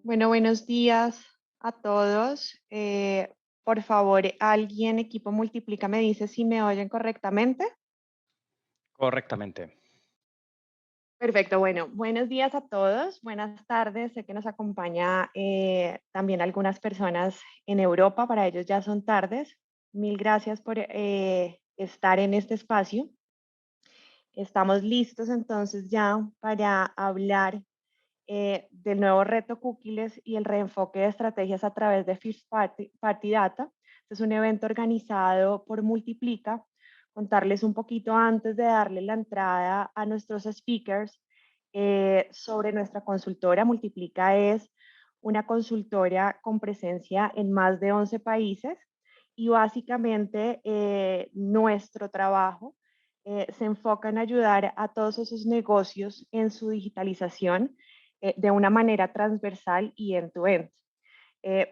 Bueno, buenos días a todos. Por favor, alguien, equipo Multiplica, me dice si me oyen correctamente. Correctamente. Perfecto, bueno, buenos días a todos, buenas tardes. Sé que nos acompaña también algunas personas en Europa, para ellos ya son tardes. Mil gracias por estar en este espacio. Estamos listos entonces ya para hablar del nuevo reto Cookies y el reenfoque de estrategias a través de Party Data. Este es un evento organizado por Multiplica. Contarles un poquito antes de darle la entrada a nuestros speakers sobre nuestra consultora. Multiplica es una consultora con presencia en más de 11 países y básicamente nuestro trabajo se enfoca en ayudar a todos esos negocios en su digitalización de una manera transversal y end-to-end.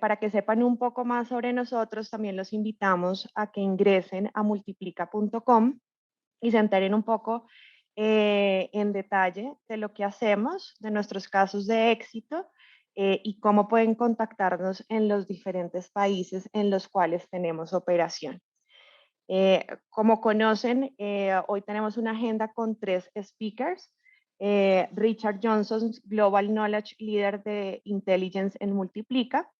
Para que sepan un poco más sobre nosotros, también los invitamos a que ingresen a multiplica.com y se enteren un poco en detalle de lo que hacemos, de nuestros casos de éxito y cómo pueden contactarnos en los diferentes países en los cuales tenemos operación. Como conocen, hoy tenemos una agenda con 3 speakers. Richard Johnson, Global Knowledge Leader de Intelligence en Multiplica.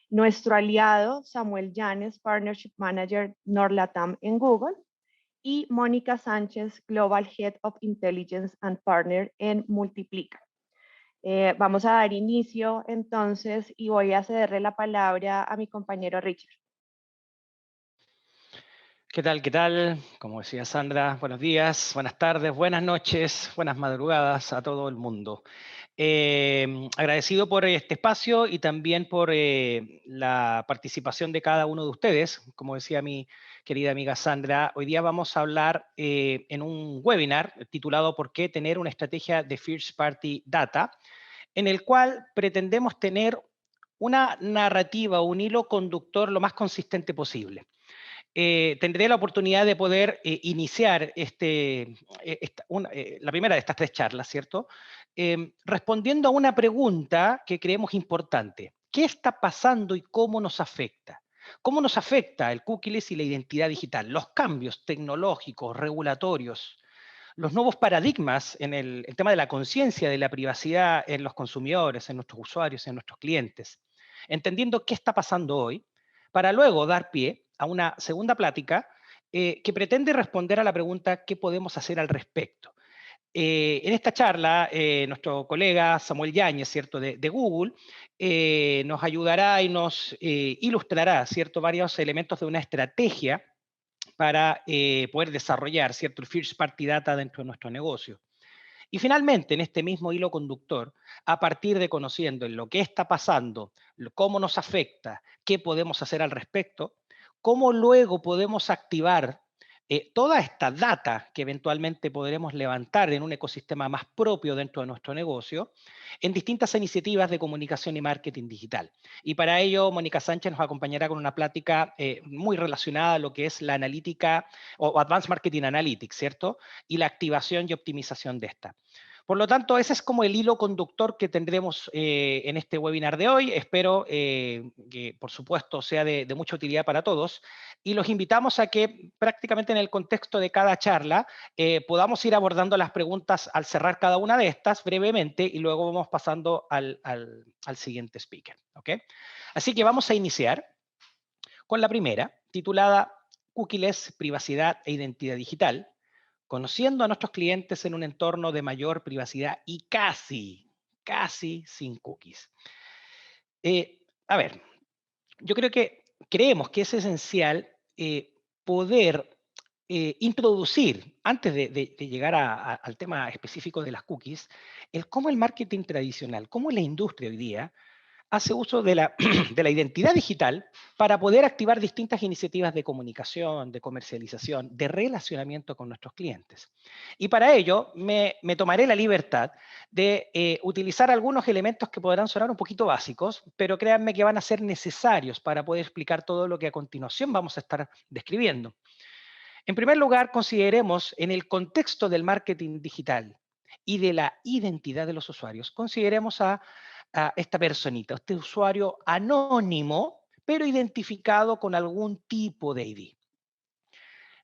Nuestro aliado, Samuel Llanes, Partnership Manager Norlatam en Google. Y Mónica Sánchez, Global Head of Intelligence and Partner en Multiplica. Vamos a dar inicio entonces y voy a cederle la palabra a mi compañero Richard. ¿Qué tal? ¿Qué tal? Como decía Sandra, buenos días, buenas tardes, buenas noches, buenas madrugadas a todo el mundo. Agradecido por este espacio y también por la participación de cada uno de ustedes. Como decía mi querida amiga Sandra, hoy día vamos a hablar en un webinar titulado ¿Por qué tener una estrategia de First Party Data?, en el cual pretendemos tener una narrativa, un hilo conductor lo más consistente posible. Tendré la oportunidad de poder iniciar la primera de estas 3 charlas, ¿cierto? Respondiendo a una pregunta que creemos importante. ¿Qué está pasando y cómo nos afecta? ¿Cómo nos afecta el cookies y la identidad digital? Los cambios tecnológicos, regulatorios, los nuevos paradigmas en el tema de la conciencia de la privacidad en los consumidores, en nuestros usuarios, en nuestros clientes. Entendiendo qué está pasando hoy, para luego dar pie a una segunda plática que pretende responder a la pregunta ¿qué podemos hacer al respecto? En esta charla, nuestro colega Samuel Yáñez, ¿cierto?, de Google, nos ayudará y nos ilustrará, ¿cierto?, varios elementos de una estrategia para poder desarrollar, ¿cierto?, el First Party Data dentro de nuestro negocio. Y finalmente, en este mismo hilo conductor, a partir de conociendo en lo que está pasando, cómo nos afecta, qué podemos hacer al respecto, cómo luego podemos activar toda esta data que eventualmente podremos levantar en un ecosistema más propio dentro de nuestro negocio, en distintas iniciativas de comunicación y marketing digital. Y para ello, Mónica Sánchez nos acompañará con una plática muy relacionada a lo que es la analítica o Advanced Marketing Analytics, ¿cierto? Y la activación y optimización de esta. Por lo tanto, ese es como el hilo conductor que tendremos en este webinar de hoy. Espero que, por supuesto, sea de mucha utilidad para todos. Y los invitamos a que prácticamente en el contexto de cada charla podamos ir abordando las preguntas al cerrar cada una de estas brevemente y luego vamos pasando al siguiente speaker. ¿Okay? Así que vamos a iniciar con la primera, titulada Cookies, privacidad e identidad digital, conociendo a nuestros clientes en un entorno de mayor privacidad y casi sin cookies. A ver, yo creo que creemos que es esencial poder introducir, antes de llegar al tema específico de las cookies, el cómo el marketing tradicional, cómo la industria hoy día hace uso de la, de la identidad digital para poder activar distintas iniciativas de comunicación, de comercialización, de relacionamiento con nuestros clientes. Y para ello me tomaré la libertad de utilizar algunos elementos que podrán sonar un poquito básicos, pero créanme que van a ser necesarios para poder explicar todo lo que a continuación vamos a estar describiendo. En primer lugar, consideremos en el contexto del marketing digital y de la identidad de los usuarios, consideremos a a esta personita, este usuario anónimo, pero identificado con algún tipo de ID.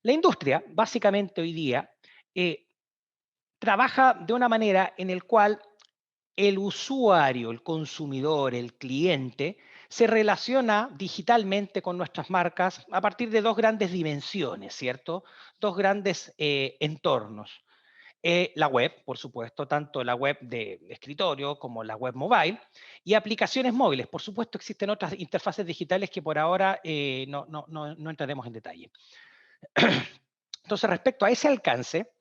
La industria, básicamente hoy día, eh, trabaja de una manera en el cual el usuario, el consumidor, el cliente, se relaciona digitalmente con nuestras marcas a partir de dos grandes dimensiones, ¿cierto? Dos grandes entornos. La web, por supuesto, tanto la web de escritorio como la web mobile, y aplicaciones móviles. Por supuesto, existen otras interfaces digitales que por ahora no entraremos en detalle. Entonces, respecto a ese alcance,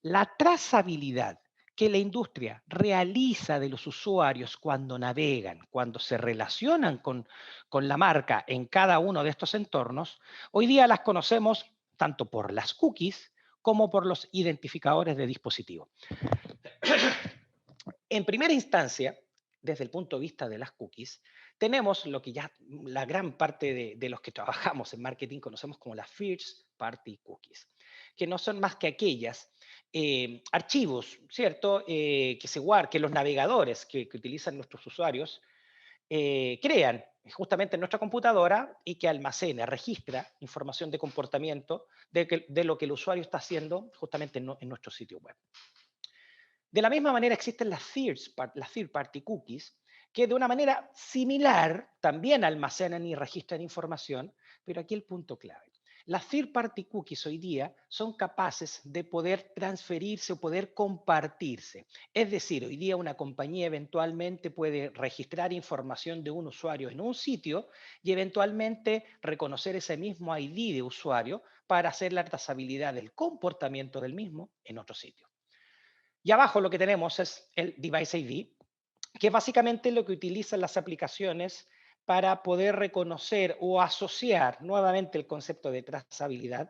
la trazabilidad que la industria realiza de los usuarios cuando navegan, cuando se relacionan con la marca en cada uno de estos entornos, hoy día las conocemos tanto por las cookies como por los identificadores de dispositivo. En primera instancia, desde el punto de vista de las cookies, tenemos lo que ya la gran parte de los que trabajamos en marketing conocemos como las First Party Cookies, que no son más que aquellas archivos, ¿cierto? Que los navegadores que utilizan nuestros usuarios crean justamente en nuestra computadora y que almacena, registra información de comportamiento de lo que el usuario está haciendo justamente en nuestro sitio web. De la misma manera existen las third party cookies, que de una manera similar también almacenan y registran información, pero aquí el punto clave. Las third party cookies hoy día son capaces de poder transferirse o poder compartirse. Es decir, hoy día una compañía eventualmente puede registrar información de un usuario en un sitio y eventualmente reconocer ese mismo ID de usuario para hacer la trazabilidad del comportamiento del mismo en otro sitio. Y abajo lo que tenemos es el Device ID, que es básicamente lo que utilizan las aplicaciones para poder reconocer o asociar nuevamente el concepto de trazabilidad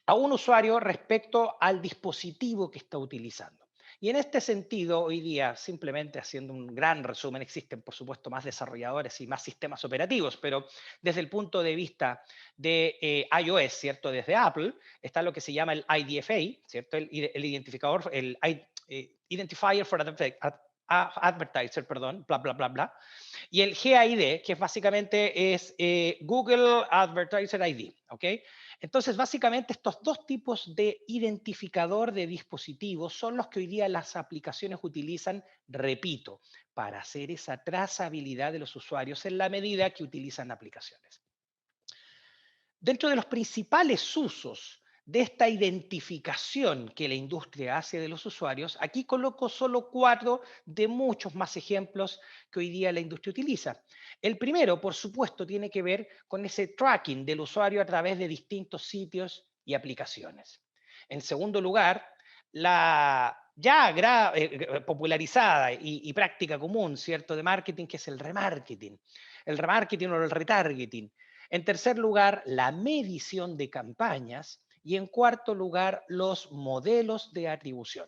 a un usuario respecto al dispositivo que está utilizando. Y en este sentido, hoy día, simplemente haciendo un gran resumen, existen por supuesto más desarrolladores y más sistemas operativos, pero desde el punto de vista de iOS, ¿cierto? Desde Apple, está lo que se llama el IDFA, ¿cierto? El identificador, Identifier for Advertiser, perdón, bla, bla, bla, bla. Y el GID, que básicamente es Google Advertiser ID, ¿ok? Entonces, básicamente estos dos tipos de identificador de dispositivos son los que hoy día las aplicaciones utilizan, repito, para hacer esa trazabilidad de los usuarios en la medida que utilizan aplicaciones. Dentro de los principales usos de esta identificación que la industria hace de los usuarios, aquí coloco solo 4 de muchos más ejemplos que hoy día la industria utiliza. El primero, por supuesto, tiene que ver con ese tracking del usuario a través de distintos sitios y aplicaciones. En segundo lugar, la ya popularizada y práctica común, ¿cierto?, de marketing, que es el remarketing. El remarketing o el retargeting. En tercer lugar, la medición de campañas. Y en cuarto lugar, los modelos de atribución.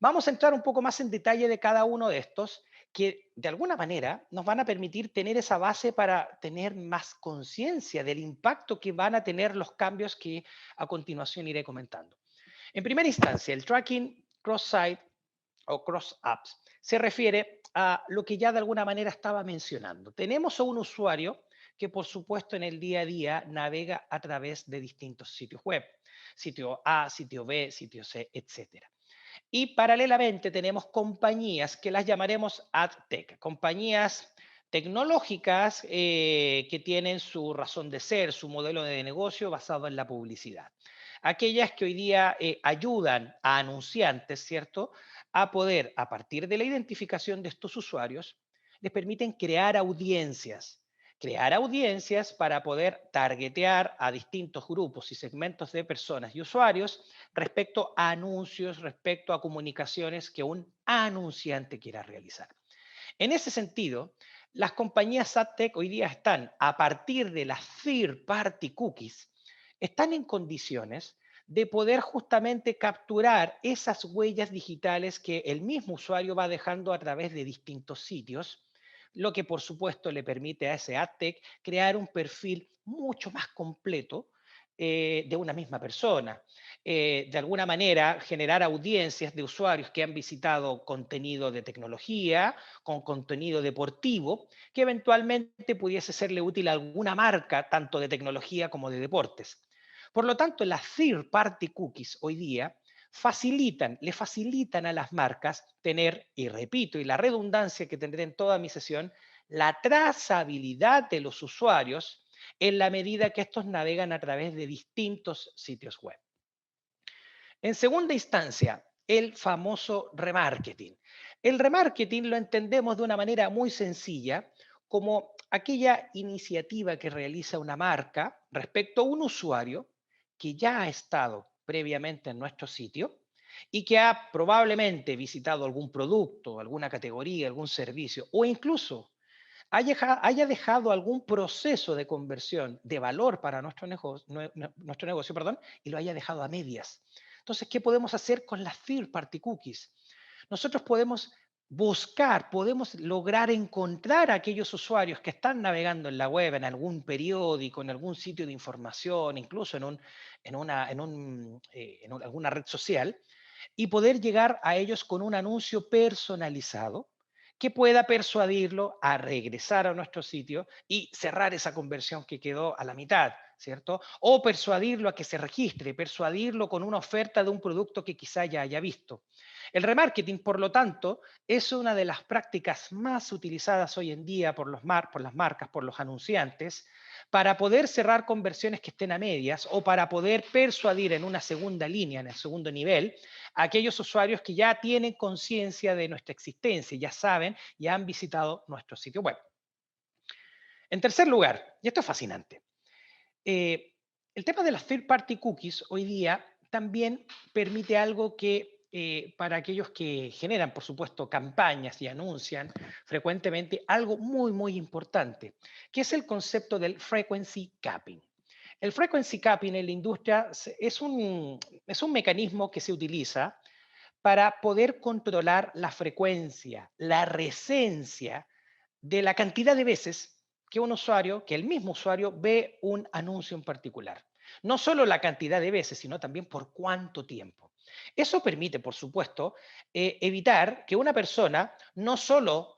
Vamos a entrar un poco más en detalle de cada uno de estos que de alguna manera nos van a permitir tener esa base para tener más conciencia del impacto que van a tener los cambios que a continuación iré comentando. En primera instancia, el tracking cross-site o cross-apps se refiere a lo que ya de alguna manera estaba mencionando. Tenemos a un usuario que por supuesto en el día a día navega a través de distintos sitios web, sitio A, sitio B, sitio C, etcétera. Y paralelamente tenemos compañías que las llamaremos AdTech, compañías tecnológicas que tienen su razón de ser, su modelo de negocio basado en la publicidad. Aquellas que hoy día ayudan a anunciantes, ¿cierto?, a poder, a partir de la identificación de estos usuarios, les permiten crear audiencias para poder targetear a distintos grupos y segmentos de personas y usuarios respecto a anuncios, respecto a comunicaciones que un anunciante quiera realizar. En ese sentido, las compañías AdTech hoy día están, a partir de las third party cookies, están en condiciones de poder justamente capturar esas huellas digitales que el mismo usuario va dejando a través de distintos sitios, lo que por supuesto le permite a ese AdTech crear un perfil mucho más completo de una misma persona. de alguna manera generar audiencias de usuarios que han visitado contenido de tecnología, con contenido deportivo, que eventualmente pudiese serle útil a alguna marca, tanto de tecnología como de deportes. Por lo tanto, las third party cookies hoy día le facilitan a las marcas tener, y repito, y la redundancia que tendré en toda mi sesión, la trazabilidad de los usuarios en la medida que estos navegan a través de distintos sitios web. En segunda instancia, el famoso remarketing. El remarketing lo entendemos de una manera muy sencilla como aquella iniciativa que realiza una marca respecto a un usuario que ya ha estado previamente en nuestro sitio y que ha probablemente visitado algún producto, alguna categoría, algún servicio o incluso haya dejado algún proceso de conversión de valor para nuestro negocio, perdón, y lo haya dejado a medias. Entonces, ¿qué podemos hacer con las third party cookies? Nosotros podemos buscar, podemos lograr encontrar a aquellos usuarios que están navegando en la web, en algún periódico, en algún sitio de información, incluso en alguna red social, y poder llegar a ellos con un anuncio personalizado que pueda persuadirlo a regresar a nuestro sitio y cerrar esa conversión que quedó a la mitad, ¿cierto? O persuadirlo a que se registre, persuadirlo con una oferta de un producto que quizá ya haya visto. El remarketing, por lo tanto, es una de las prácticas más utilizadas hoy en día por las marcas, por los anunciantes, para poder cerrar conversiones que estén a medias o para poder persuadir en una segunda línea, en el segundo nivel, a aquellos usuarios que ya tienen conciencia de nuestra existencia, ya saben, ya han visitado nuestro sitio web. En tercer lugar, y esto es fascinante, eh, el tema de las third party cookies hoy día también permite algo que para aquellos que generan, por supuesto, campañas y anuncian frecuentemente, algo muy, muy importante, que es el concepto del frequency capping. El frequency capping en la industria es un mecanismo que se utiliza para poder controlar la frecuencia, la recencia de la cantidad de veces que el mismo usuario ve un anuncio en particular. No solo la cantidad de veces, sino también por cuánto tiempo. Eso permite, por supuesto, evitar que una persona no solo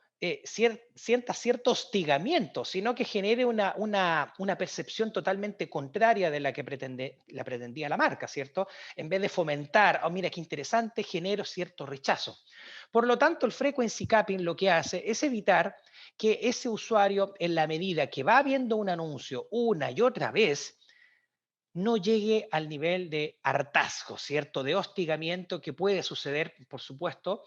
sienta cierto hostigamiento, sino que genere una percepción totalmente contraria de la que pretendía la marca, ¿cierto? En vez de fomentar, oh, mira qué interesante, genero cierto rechazo. Por lo tanto, el frequency capping lo que hace es evitar que ese usuario, en la medida que va viendo un anuncio una y otra vez, no llegue al nivel de hartazgo, ¿cierto? De hostigamiento que puede suceder, por supuesto,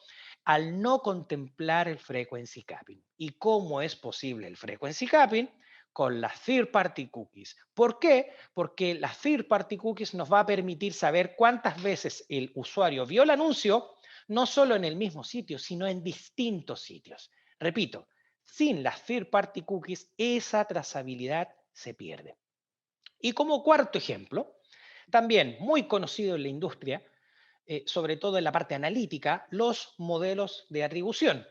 al no contemplar el frequency capping. ¿Y cómo es posible el frequency capping? Con las third party cookies. ¿Por qué? Porque las third party cookies nos va a permitir saber cuántas veces el usuario vio el anuncio, no solo en el mismo sitio, sino en distintos sitios. Repito, sin las third party cookies, esa trazabilidad se pierde. Y como cuarto ejemplo, también muy conocido en la industria, sobre todo en la parte analítica, los modelos de atribución.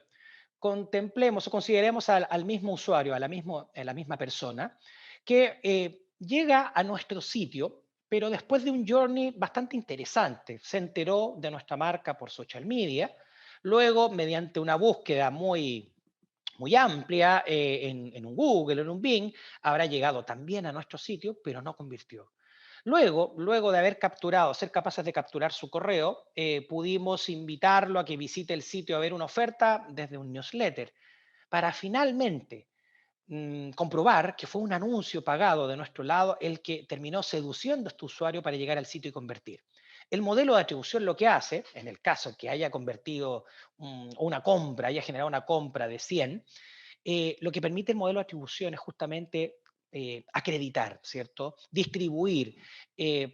Contemplemos o consideremos al mismo usuario, a la misma persona, que llega a nuestro sitio, pero después de un journey bastante interesante. Se enteró de nuestra marca por social media, luego mediante una búsqueda muy amplia en un Google o en un Bing, habrá llegado también a nuestro sitio, pero no convirtió. Luego de haber capturado, ser capaces de capturar su correo, pudimos invitarlo a que visite el sitio a ver una oferta desde un newsletter, para finalmente comprobar que fue un anuncio pagado de nuestro lado el que terminó seduciendo a este usuario para llegar al sitio y convertir. El modelo de atribución lo que hace, en el caso que haya convertido una compra, haya generado una compra de 100, lo que permite el modelo de atribución es justamente acreditar, ¿cierto? Distribuir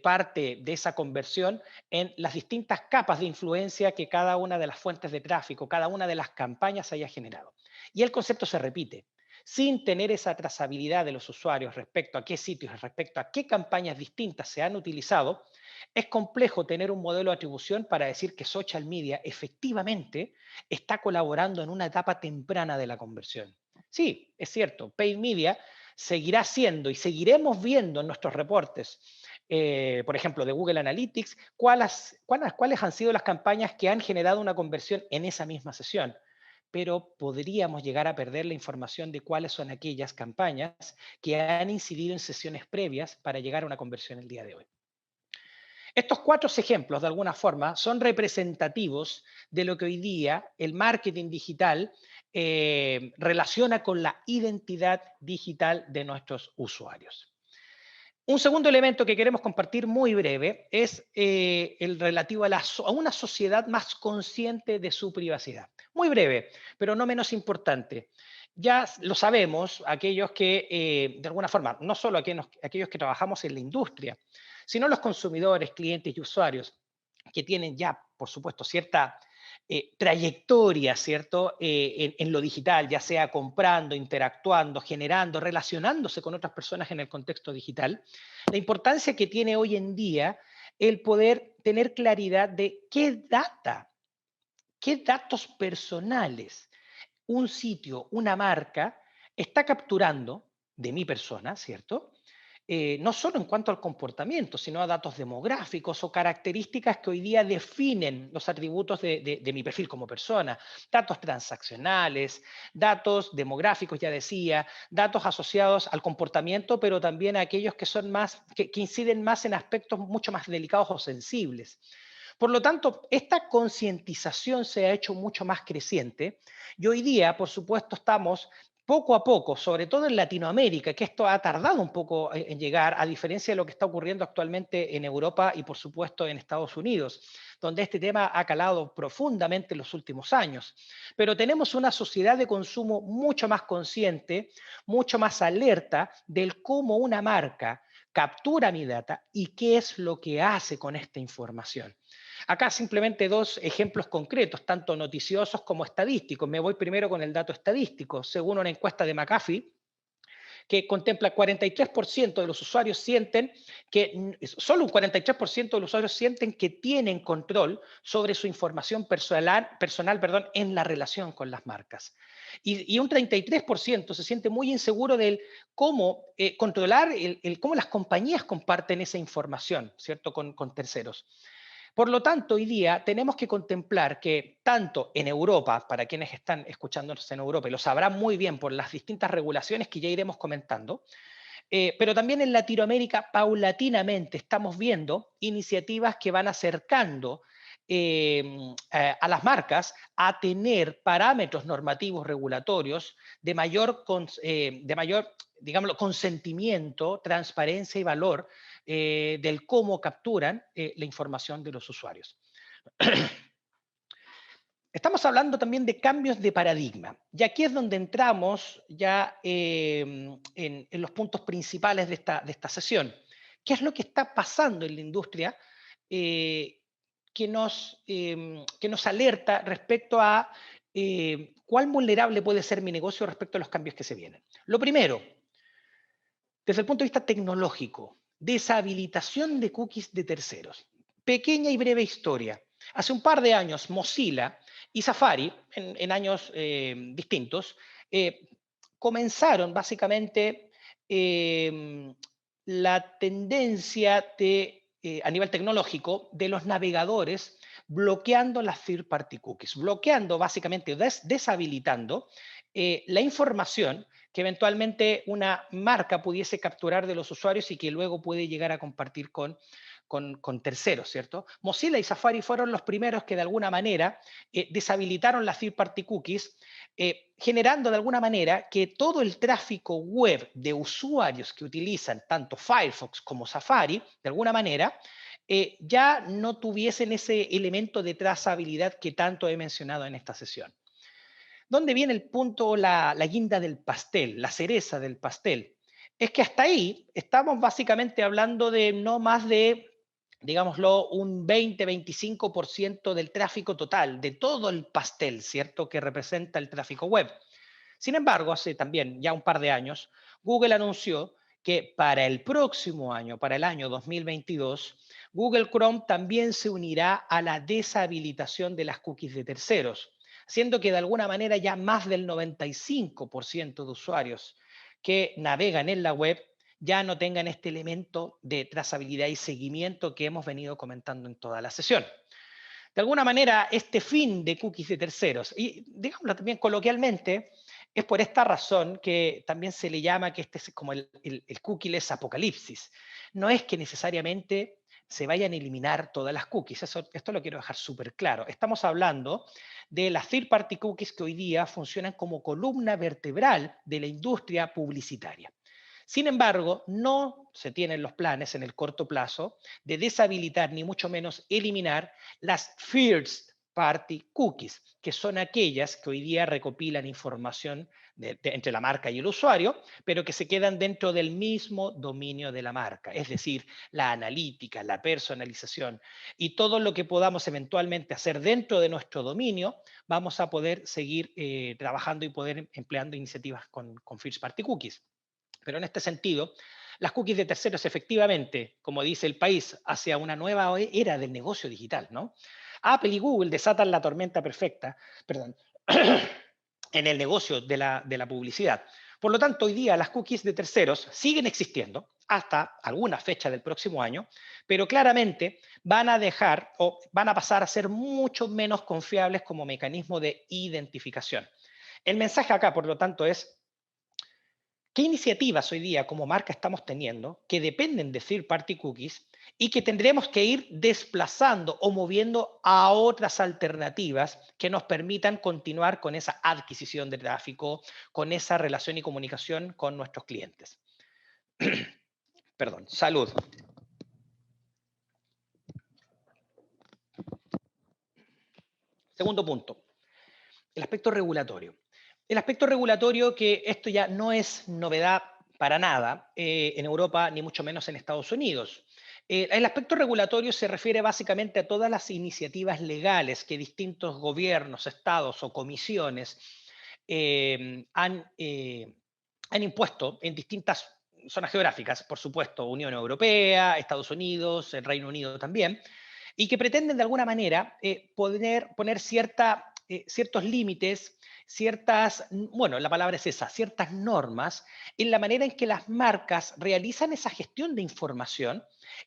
parte de esa conversión en las distintas capas de influencia que cada una de las fuentes de tráfico, cada una de las campañas haya generado. Y el concepto se repite. Sin tener esa trazabilidad de los usuarios respecto a qué sitios, respecto a qué campañas distintas se han utilizado, es complejo tener un modelo de atribución para decir que social media efectivamente está colaborando en una etapa temprana de la conversión. Sí, es cierto, paid media seguirá siendo y seguiremos viendo en nuestros reportes por ejemplo, de Google Analytics, cuáles han sido las campañas que han generado una conversión en esa misma sesión. Pero podríamos llegar a perder la información de cuáles son aquellas campañas que han incidido en sesiones previas para llegar a una conversión el día de hoy. Estos cuatro ejemplos, de alguna forma, son representativos de lo que hoy día el marketing digital relaciona con la identidad digital de nuestros usuarios. Un segundo elemento que queremos compartir muy breve es el relativo a una sociedad más consciente de su privacidad. Muy breve, pero no menos importante. Ya lo sabemos, aquellos que, de alguna forma, no solo aquellos que trabajamos en la industria, sino los consumidores, clientes y usuarios que tienen ya, por supuesto, cierta trayectoria, ¿cierto? En lo digital, ya sea comprando, interactuando, generando, relacionándose con otras personas en el contexto digital, la importancia que tiene hoy en día el poder tener claridad de qué datos personales un sitio, una marca, está capturando de mi persona, ¿cierto? No solo en cuanto al comportamiento, sino a datos demográficos o características que hoy día definen los atributos de mi perfil como persona. Datos transaccionales, datos demográficos, ya decía, datos asociados al comportamiento, pero también a aquellos que son más, que inciden más en aspectos mucho más delicados o sensibles. Por lo tanto, esta concientización se ha hecho mucho más creciente y hoy día, por supuesto, estamos poco a poco, sobre todo en Latinoamérica, que esto ha tardado un poco en llegar, a diferencia de lo que está ocurriendo actualmente en Europa y, por supuesto, en Estados Unidos, donde este tema ha calado profundamente en los últimos años. Pero tenemos una sociedad de consumo mucho más consciente, mucho más alerta del cómo una marca captura mi data y qué es lo que hace con esta información. Acá simplemente dos ejemplos concretos, tanto noticiosos como estadísticos. Me voy primero con el dato estadístico. Según una encuesta de McAfee, que contempla 43% de los usuarios sienten que, solo un 43% de los usuarios sienten que tienen control sobre su información personal, perdón, en la relación con las marcas. Y un 33% se siente muy inseguro del cómo controlar, cómo las compañías comparten esa información, ¿cierto?, con terceros. Por lo tanto, hoy día tenemos que contemplar que tanto en Europa, para quienes están escuchándonos en Europa, y lo sabrán muy bien por las distintas regulaciones que ya iremos comentando, pero también en Latinoamérica, paulatinamente estamos viendo iniciativas que van acercando a las marcas a tener parámetros normativos regulatorios de mayor, digámoslo, consentimiento, transparencia y valor del cómo capturan la información de los usuarios. Estamos hablando también de cambios de paradigma, y aquí es donde entramos ya en los puntos principales de esta sesión. ¿Qué es lo que está pasando en la industria eh, que nos alerta respecto a cuán vulnerable puede ser mi negocio respecto a los cambios que se vienen? Lo primero, desde el punto de vista tecnológico, deshabilitación de cookies de terceros. Pequeña y breve historia. Hace un par de años, Mozilla y Safari, en años distintos, eh, comenzaron básicamente la tendencia a nivel tecnológico de los navegadores bloqueando las third-party cookies, bloqueando básicamente, deshabilitando la información que eventualmente una marca pudiese capturar de los usuarios y que luego puede llegar a compartir con terceros, ¿cierto? Mozilla y Safari fueron los primeros que de alguna manera deshabilitaron las third-party cookies, generando de alguna manera que todo el tráfico web de usuarios que utilizan tanto Firefox como Safari, de alguna manera, ya no tuviesen ese elemento de trazabilidad que tanto he mencionado en esta sesión. ¿Dónde viene el punto, la guinda del pastel, la cereza del pastel? Es que hasta ahí estamos básicamente hablando de no más de, digámoslo, un 20-25% del tráfico total, de todo el pastel, ¿cierto?, que representa el tráfico web. Sin embargo, hace también ya un par de años, Google anunció que para el próximo año, para el año 2022, Google Chrome también se unirá a la deshabilitación de las cookies de terceros, siendo que de alguna manera ya más del 95% de usuarios que navegan en la web ya no tengan este elemento de trazabilidad y seguimiento que hemos venido comentando en toda la sesión. De alguna manera, este fin de cookies de terceros, y digámoslo también coloquialmente, es por esta razón que también se le llama que este es como el cookieless apocalipsis. No es que necesariamente se vayan a eliminar todas las cookies, esto lo quiero dejar súper claro. Estamos hablando de las third-party cookies que hoy día funcionan como columna vertebral de la industria publicitaria. Sin embargo, no se tienen los planes en el corto plazo de deshabilitar ni mucho menos eliminar las first party cookies, que son aquellas que hoy día recopilan información entre la marca y el usuario, pero que se quedan dentro del mismo dominio de la marca, es decir, la analítica, la personalización y todo lo que podamos eventualmente hacer dentro de nuestro dominio, vamos a poder seguir trabajando y poder empleando iniciativas con first party cookies. Pero en este sentido, las cookies de terceros efectivamente, como dice el país, hacia una nueva era del negocio digital, ¿no? Apple y Google desatan la tormenta perfecta, perdón, en el negocio de la publicidad. Por lo tanto, hoy día las cookies de terceros siguen existiendo hasta alguna fecha del próximo año, pero claramente van a dejar o van a pasar a ser mucho menos confiables como mecanismo de identificación. El mensaje acá, por lo tanto, es ¿qué iniciativas hoy día como marca estamos teniendo que dependen de third party cookies y que tendremos que ir desplazando o moviendo a otras alternativas que nos permitan continuar con esa adquisición de tráfico, con esa relación y comunicación con nuestros clientes? Perdón, salud. Segundo punto, el aspecto regulatorio. El aspecto regulatorio, que esto ya no es novedad para nada en Europa, ni mucho menos en Estados Unidos. El aspecto regulatorio se refiere básicamente a todas las iniciativas legales que distintos gobiernos, estados o comisiones han impuesto en distintas zonas geográficas, por supuesto, Unión Europea, Estados Unidos, el Reino Unido también, y que pretenden de alguna manera poner ciertos límites, bueno, la palabra es esa, ciertas normas en la manera en que las marcas realizan esa gestión de información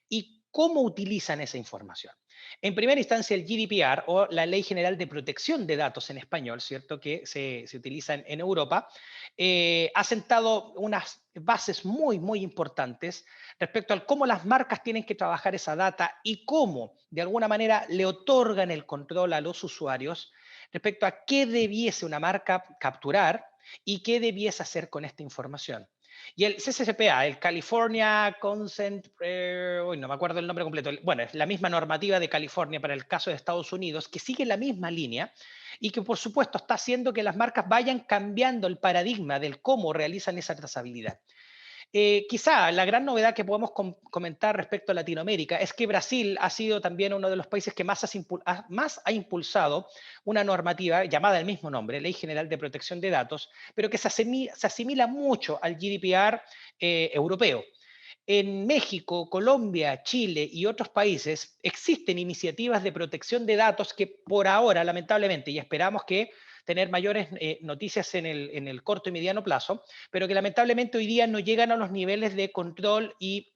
y cómo utilizan esa información. En primera instancia, el GDPR o la Ley General de Protección de Datos en español, ¿cierto? Que se utiliza en Europa, ha sentado unas bases muy, muy importantes respecto a cómo las marcas tienen que trabajar esa data y cómo, de alguna manera, le otorgan el control a los usuarios respecto a qué debiese una marca capturar y qué debiese hacer con esta información. Y el CCPA, el California Consent, no me acuerdo el nombre completo, bueno, es la misma normativa de California para el caso de Estados Unidos, que sigue la misma línea y que por supuesto está haciendo que las marcas vayan cambiando el paradigma del cómo realizan esa trazabilidad. Quizá la gran novedad que podemos comentar respecto a Latinoamérica es que Brasil ha sido también uno de los países que más ha impulsado una normativa llamada el mismo nombre, Ley General de Protección de Datos, pero que se asimila mucho al GDPR europeo. En México, Colombia, Chile y otros países existen iniciativas de protección de datos que por ahora, lamentablemente, y esperamos que tener mayores noticias en el corto y mediano plazo, pero que lamentablemente hoy día no llegan a los niveles de control y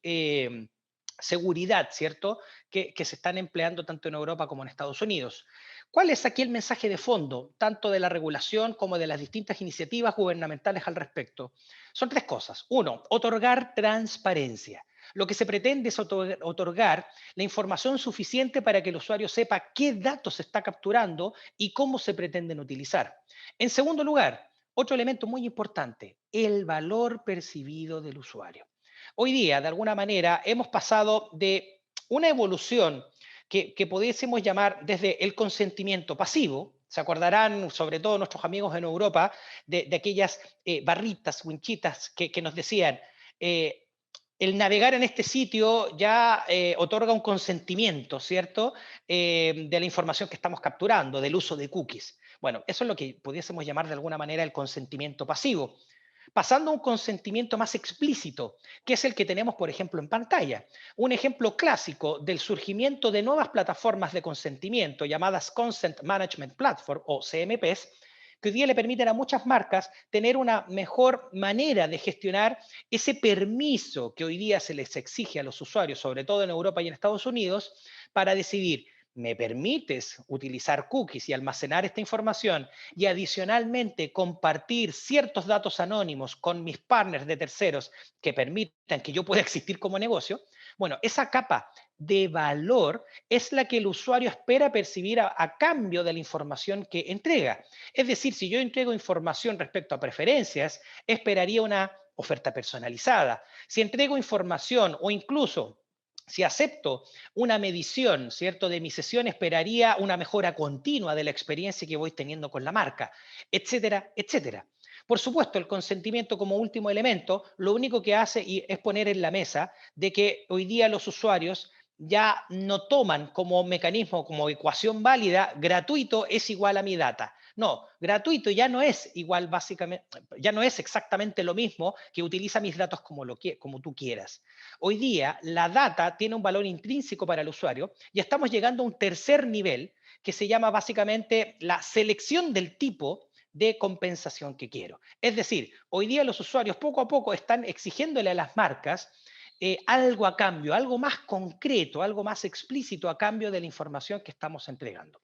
seguridad, ¿cierto?, que se están empleando tanto en Europa como en Estados Unidos. ¿Cuál es aquí el mensaje de fondo, tanto de la regulación como de las distintas iniciativas gubernamentales al respecto? Son tres cosas. Uno, otorgar transparencia. Lo que se pretende es otorgar la información suficiente para que el usuario sepa qué datos se está capturando y cómo se pretenden utilizar. En segundo lugar, otro elemento muy importante, el valor percibido del usuario. Hoy día, de alguna manera, hemos pasado de una evolución que pudiésemos llamar desde el consentimiento pasivo. Se acordarán, sobre todo nuestros amigos en Europa, de aquellas barritas, winchitas que nos decían, eh, el navegar en este sitio ya otorga un consentimiento, ¿cierto? De la información que estamos capturando, del uso de cookies. Bueno, eso es lo que pudiésemos llamar de alguna manera el consentimiento pasivo. Pasando a un consentimiento más explícito, que es el que tenemos, por ejemplo, en pantalla. Un ejemplo clásico del surgimiento de nuevas plataformas de consentimiento llamadas Consent Management Platform o CMPs que hoy día le permiten a muchas marcas tener una mejor manera de gestionar ese permiso que hoy día se les exige a los usuarios, sobre todo en Europa y en Estados Unidos, para decidir, ¿me permites utilizar cookies y almacenar esta información y adicionalmente compartir ciertos datos anónimos con mis partners de terceros que permitan que yo pueda existir como negocio? Bueno, esa capa de valor es la que el usuario espera percibir a cambio de la información que entrega. Es decir, si yo entrego información respecto a preferencias, esperaría una oferta personalizada. Si entrego información o incluso si acepto una medición, ¿cierto?, de mi sesión, esperaría una mejora continua de la experiencia que voy teniendo con la marca, etcétera, etcétera. Por supuesto, el consentimiento como último elemento, lo único que hace es poner en la mesa de que hoy día los usuarios ya no toman como mecanismo, como ecuación válida, gratuito es igual a mi data. No, gratuito ya no es igual básicamente, ya no es exactamente lo mismo que utiliza mis datos como tú quieras. Hoy día la data tiene un valor intrínseco para el usuario y estamos llegando a un tercer nivel que se llama básicamente la selección del tipo de compensación que quiero. Es decir, hoy día los usuarios poco a poco están exigiéndole a las marcas algo a cambio, algo más concreto, algo más explícito a cambio de la información que estamos entregando.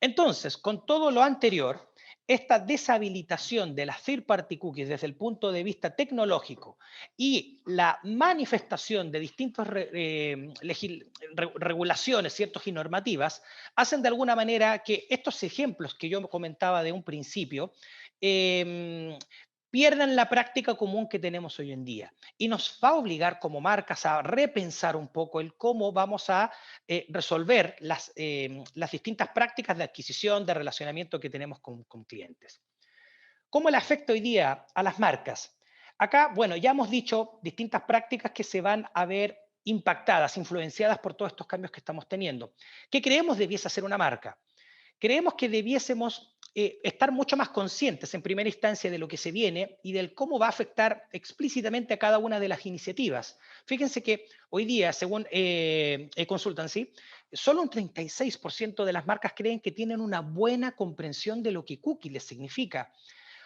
Entonces, con todo lo anterior, esta deshabilitación de las third-party cookies desde el punto de vista tecnológico y la manifestación de distintas regulaciones, ciertos y normativas, hacen de alguna manera que estos ejemplos que yo comentaba de un principio eh, pierdan la práctica común que tenemos hoy en día y nos va a obligar como marcas a repensar un poco el cómo vamos a resolver las distintas prácticas de adquisición, de relacionamiento que tenemos con clientes. ¿Cómo le afecta hoy día a las marcas? Acá, bueno, ya hemos dicho distintas prácticas que se van a ver impactadas, influenciadas por todos estos cambios que estamos teniendo. ¿Qué creemos debiese hacer una marca? Creemos que debiésemos estar mucho más conscientes en primera instancia de lo que se viene y del cómo va a afectar explícitamente a cada una de las iniciativas. Fíjense que hoy día, según Consultancy, solo un 36% de las marcas creen que tienen una buena comprensión de lo que cookie les significa.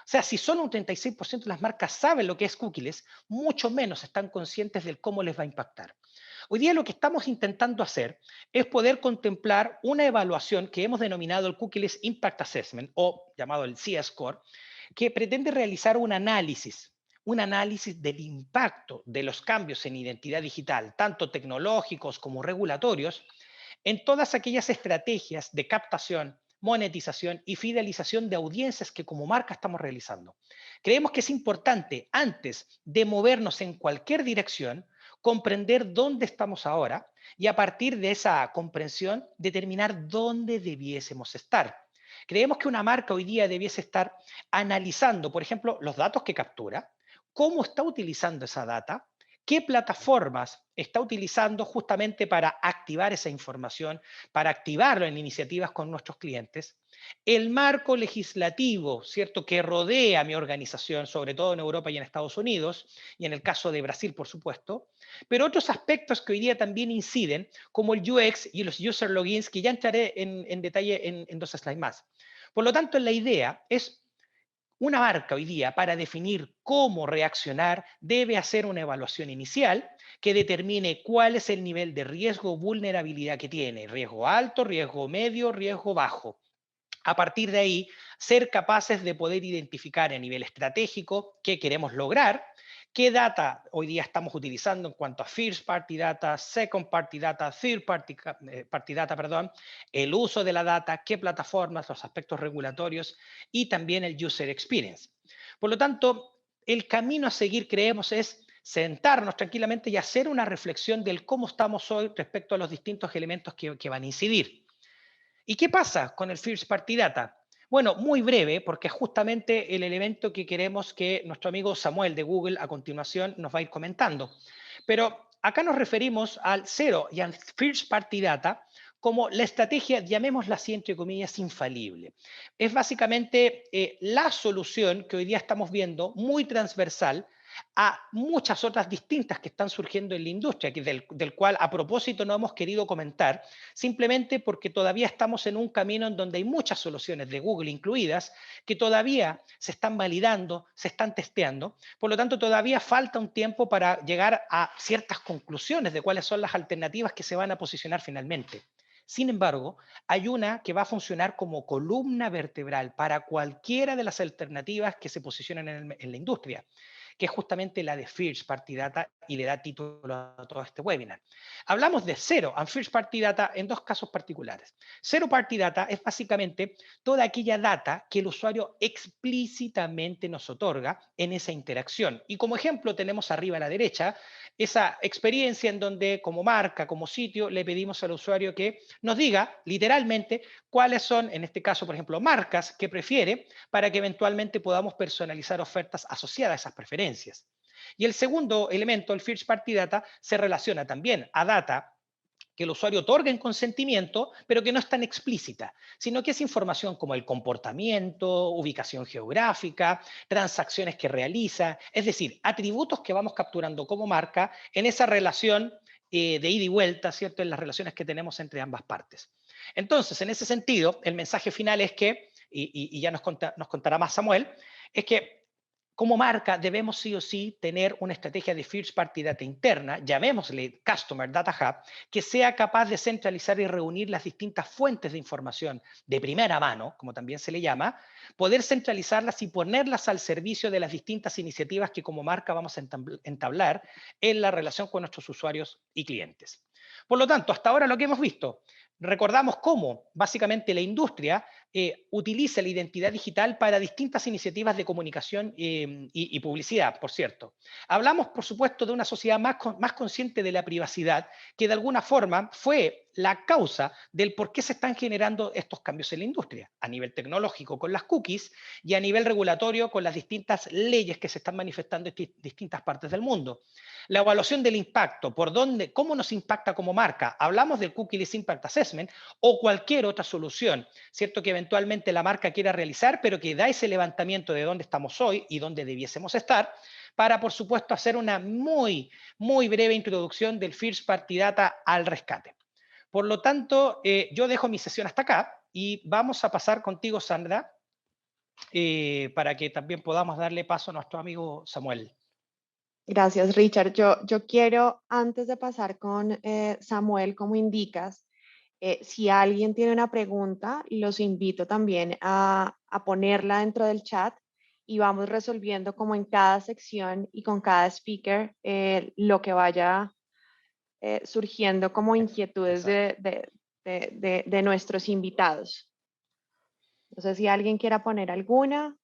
O sea, si solo un 36% de las marcas saben lo que es cookies, mucho menos están conscientes del cómo les va a impactar. Hoy día lo que estamos intentando hacer es poder contemplar una evaluación que hemos denominado el Cookieless Impact Assessment o llamado el CS-Score, que pretende realizar un análisis del impacto de los cambios en identidad digital, tanto tecnológicos como regulatorios, en todas aquellas estrategias de captación, monetización y fidelización de audiencias que como marca estamos realizando. Creemos que es importante, antes de movernos en cualquier dirección, comprender dónde estamos ahora y a partir de esa comprensión determinar dónde debiésemos estar. Creemos que una marca hoy día debiese estar analizando, por ejemplo, los datos que captura, cómo está utilizando esa data, qué plataformas está utilizando justamente para activar esa información, para activarlo en iniciativas con nuestros clientes, el marco legislativo, ¿cierto?, que rodea a mi organización, sobre todo en Europa y en Estados Unidos, y en el caso de Brasil, por supuesto, pero otros aspectos que hoy día también inciden, como el UX y los user logins, que ya entraré en detalle en dos slides más. Por lo tanto, la idea es una marca hoy día, para definir cómo reaccionar, debe hacer una evaluación inicial que determine cuál es el nivel de riesgo o vulnerabilidad que tiene, riesgo alto, riesgo medio, riesgo bajo. A partir de ahí, ser capaces de poder identificar a nivel estratégico qué queremos lograr, qué data hoy día estamos utilizando en cuanto a first party data, second party data, third party data, perdón, el uso de la data, qué plataformas, los aspectos regulatorios y también el user experience. Por lo tanto, el camino a seguir, creemos, es sentarnos tranquilamente y hacer una reflexión del cómo estamos hoy respecto a los distintos elementos que van a incidir. ¿Y qué pasa con el First Party Data? Bueno, muy breve, porque es justamente el elemento que queremos que nuestro amigo Samuel de Google a continuación nos va a ir comentando. Pero acá nos referimos al cero y al First Party Data como la estrategia, llamémosla así entre comillas, infalible. Es básicamente la solución que hoy día estamos viendo muy transversal a muchas otras distintas que están surgiendo en la industria, del cual a propósito no hemos querido comentar, simplemente porque todavía estamos en un camino en donde hay muchas soluciones de Google incluidas que todavía se están validando, se están testeando. Por lo tanto, todavía falta un tiempo para llegar a ciertas conclusiones de cuáles son las alternativas que se van a posicionar finalmente. Sin embargo, hay una que va a funcionar como columna vertebral para cualquiera de las alternativas que se posicionan en la industria, que es justamente la de First Party Data y le da título a todo este webinar. Hablamos de Zero and First Party Data en dos casos particulares. Zero Party Data es básicamente toda aquella data que el usuario explícitamente nos otorga en esa interacción. Y como ejemplo tenemos arriba a la derecha esa experiencia en donde como marca, como sitio, le pedimos al usuario que nos diga literalmente cuáles son, en este caso, por ejemplo, marcas que prefiere para que eventualmente podamos personalizar ofertas asociadas a esas preferencias. Y el segundo elemento, el First Party Data, se relaciona también a data que el usuario otorga en consentimiento, pero que no es tan explícita, sino que es información como el comportamiento, ubicación geográfica, transacciones que realiza, es decir, atributos que vamos capturando como marca en esa relación de ida y vuelta, ¿cierto? En las relaciones que tenemos entre ambas partes. Entonces, en ese sentido, el mensaje final es que, y ya nos contará más Samuel, es que como marca debemos sí o sí tener una estrategia de First Party Data interna, llamémosle Customer Data Hub, que sea capaz de centralizar y reunir las distintas fuentes de información de primera mano, como también se le llama, poder centralizarlas y ponerlas al servicio de las distintas iniciativas que como marca vamos a entablar en la relación con nuestros usuarios y clientes. Por lo tanto, hasta ahora lo que hemos visto, recordamos cómo básicamente la industria utiliza la identidad digital para distintas iniciativas de comunicación y publicidad, por cierto. Hablamos, por supuesto, de una sociedad más consciente de la privacidad, que de alguna forma fue la causa del por qué se están generando estos cambios en la industria, a nivel tecnológico con las cookies y a nivel regulatorio con las distintas leyes que se están manifestando en distintas partes del mundo. La evaluación del impacto, por dónde, cómo nos impacta como marca. Hablamos del Cookieless Impact Assessment o cualquier otra solución, ¿cierto? Que eventualmente la marca quiera realizar, pero que da ese levantamiento de dónde estamos hoy y dónde debiésemos estar, para, por supuesto, hacer una muy breve introducción del First Party Data al rescate. Por lo tanto, yo dejo mi sesión hasta acá y vamos a pasar contigo, Sandra, para que también podamos darle paso a nuestro amigo Samuel. Gracias, Richard. Yo quiero, antes de pasar con Samuel, como indicas, si alguien tiene una pregunta, los invito también a ponerla dentro del chat y vamos resolviendo como en cada sección y con cada speaker lo que vaya surgiendo como inquietudes Exacto. de nuestros invitados. No sé si alguien quiera poner alguna.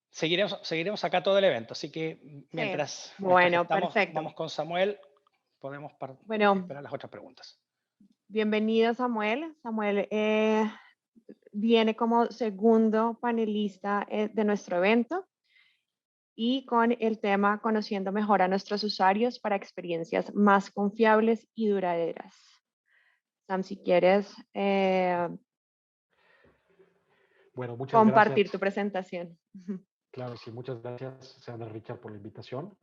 Seguiremos acá todo el evento, así que Sí. mientras que Bueno, vamos perfecto. con Samuel, podemos Bueno, esperar las otras preguntas. bienvenido Samuel. Samuel viene como segundo panelista de nuestro evento y con el tema Conociendo mejor a nuestros usuarios para experiencias más confiables y duraderas. Sam, si quieres Bueno, muchas gracias. compartir tu presentación. Claro, sí, muchas gracias, Sandra Richard, por la invitación.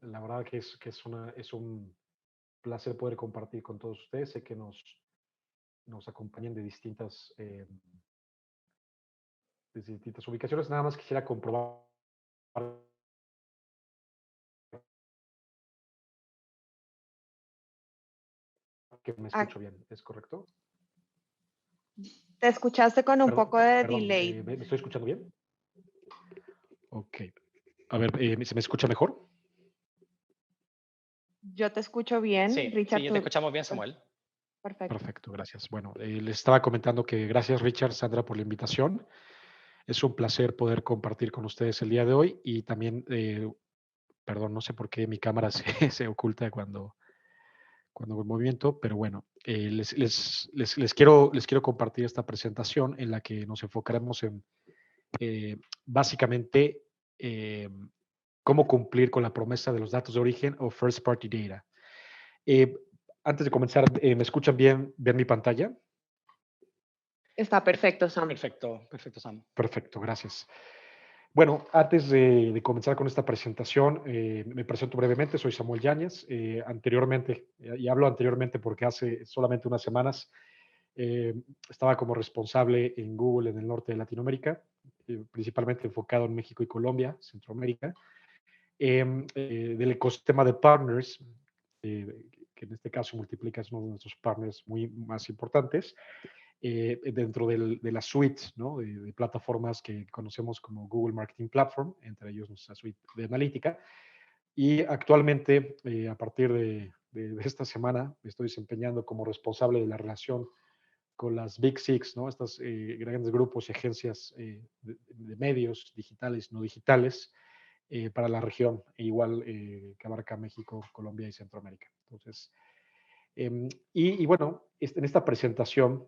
La verdad que es un placer poder compartir con todos ustedes. Sé que nos acompañan de distintas ubicaciones. Nada más quisiera comprobar que me Ah, escucho bien. ¿Es correcto? te escuchaste con un poco de Perdón, delay. ¿me estoy escuchando bien? Ok. A ver, ¿se me escucha mejor? Yo te escucho bien, Sí, Richard, ya te tú. escuchamos bien, Samuel. Perfecto. Perfecto, gracias. Bueno, les estaba comentando que gracias, Richard, Sandra, por la invitación. Es un placer poder compartir con ustedes el día de hoy y también, perdón, no sé por qué mi cámara se oculta cuando hago el movimiento, pero bueno, les quiero compartir esta presentación en la que nos enfocaremos en básicamente eh, cómo cumplir con la promesa de los datos de origen o first party data. Eh, Antes de comenzar, ¿me escuchan bien ver mi pantalla? Está perfecto, Sam. Perfecto, Sam. Perfecto, gracias. Bueno, antes de comenzar con esta presentación, me presento brevemente, soy Samuel Yáñez. Anteriormente, y hablo anteriormente porque hace solamente unas semanas eh, estaba como responsable en Google en el norte de Latinoamérica, principalmente enfocado en México y Colombia, Centroamérica, del ecosistema de partners, que en este caso Multiplica es uno de nuestros partners muy más importantes dentro de la suite, ¿no? de plataformas que conocemos como Google Marketing Platform, entre ellos nuestra suite de analítica. Y actualmente, a partir de esta semana, me estoy desempeñando como responsable de la relación con las Big Six, ¿no? Estos grandes grupos y agencias de medios digitales, no digitales, para la región, igual que abarca México, Colombia y Centroamérica. Entonces, y bueno, en esta presentación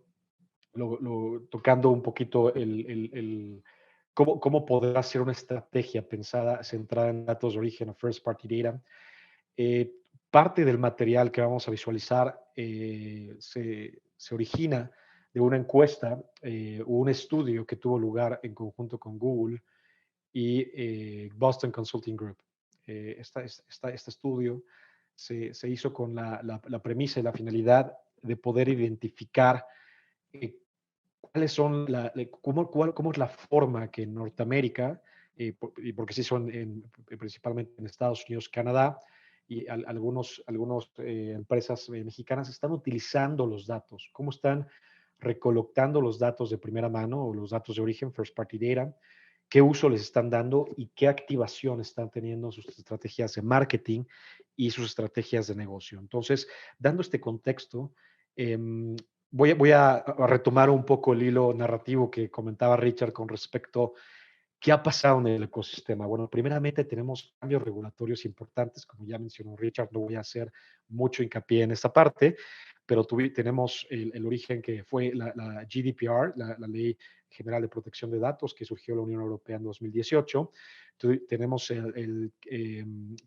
tocando un poquito cómo podrá ser una estrategia pensada, centrada en datos de origen o first party data. Eh, Parte del material que vamos a visualizar se origina de una encuesta o un estudio que tuvo lugar en conjunto con Google y Boston Consulting Group. Este estudio se hizo con la premisa y la finalidad de poder identificar eh, cuáles son cómo es la forma que en Norteamérica, y porque sí son principalmente en Estados Unidos, Canadá, y algunos empresas mexicanas están utilizando los datos, cómo están recolectando los datos de primera mano o los datos de origen, first party data, qué uso les están dando y qué activación están teniendo sus estrategias de marketing y sus estrategias de negocio. Entonces, dando este contexto, eh, voy a retomar un poco el hilo narrativo que comentaba Richard con respecto a qué ha pasado en el ecosistema. Bueno, primeramente tenemos cambios regulatorios importantes, como ya mencionó Richard, no voy a hacer mucho hincapié en esta parte, pero tenemos el origen que fue la GDPR, la Ley General de Protección de Datos, que surgió en la Unión Europea en 2018. Tenemos el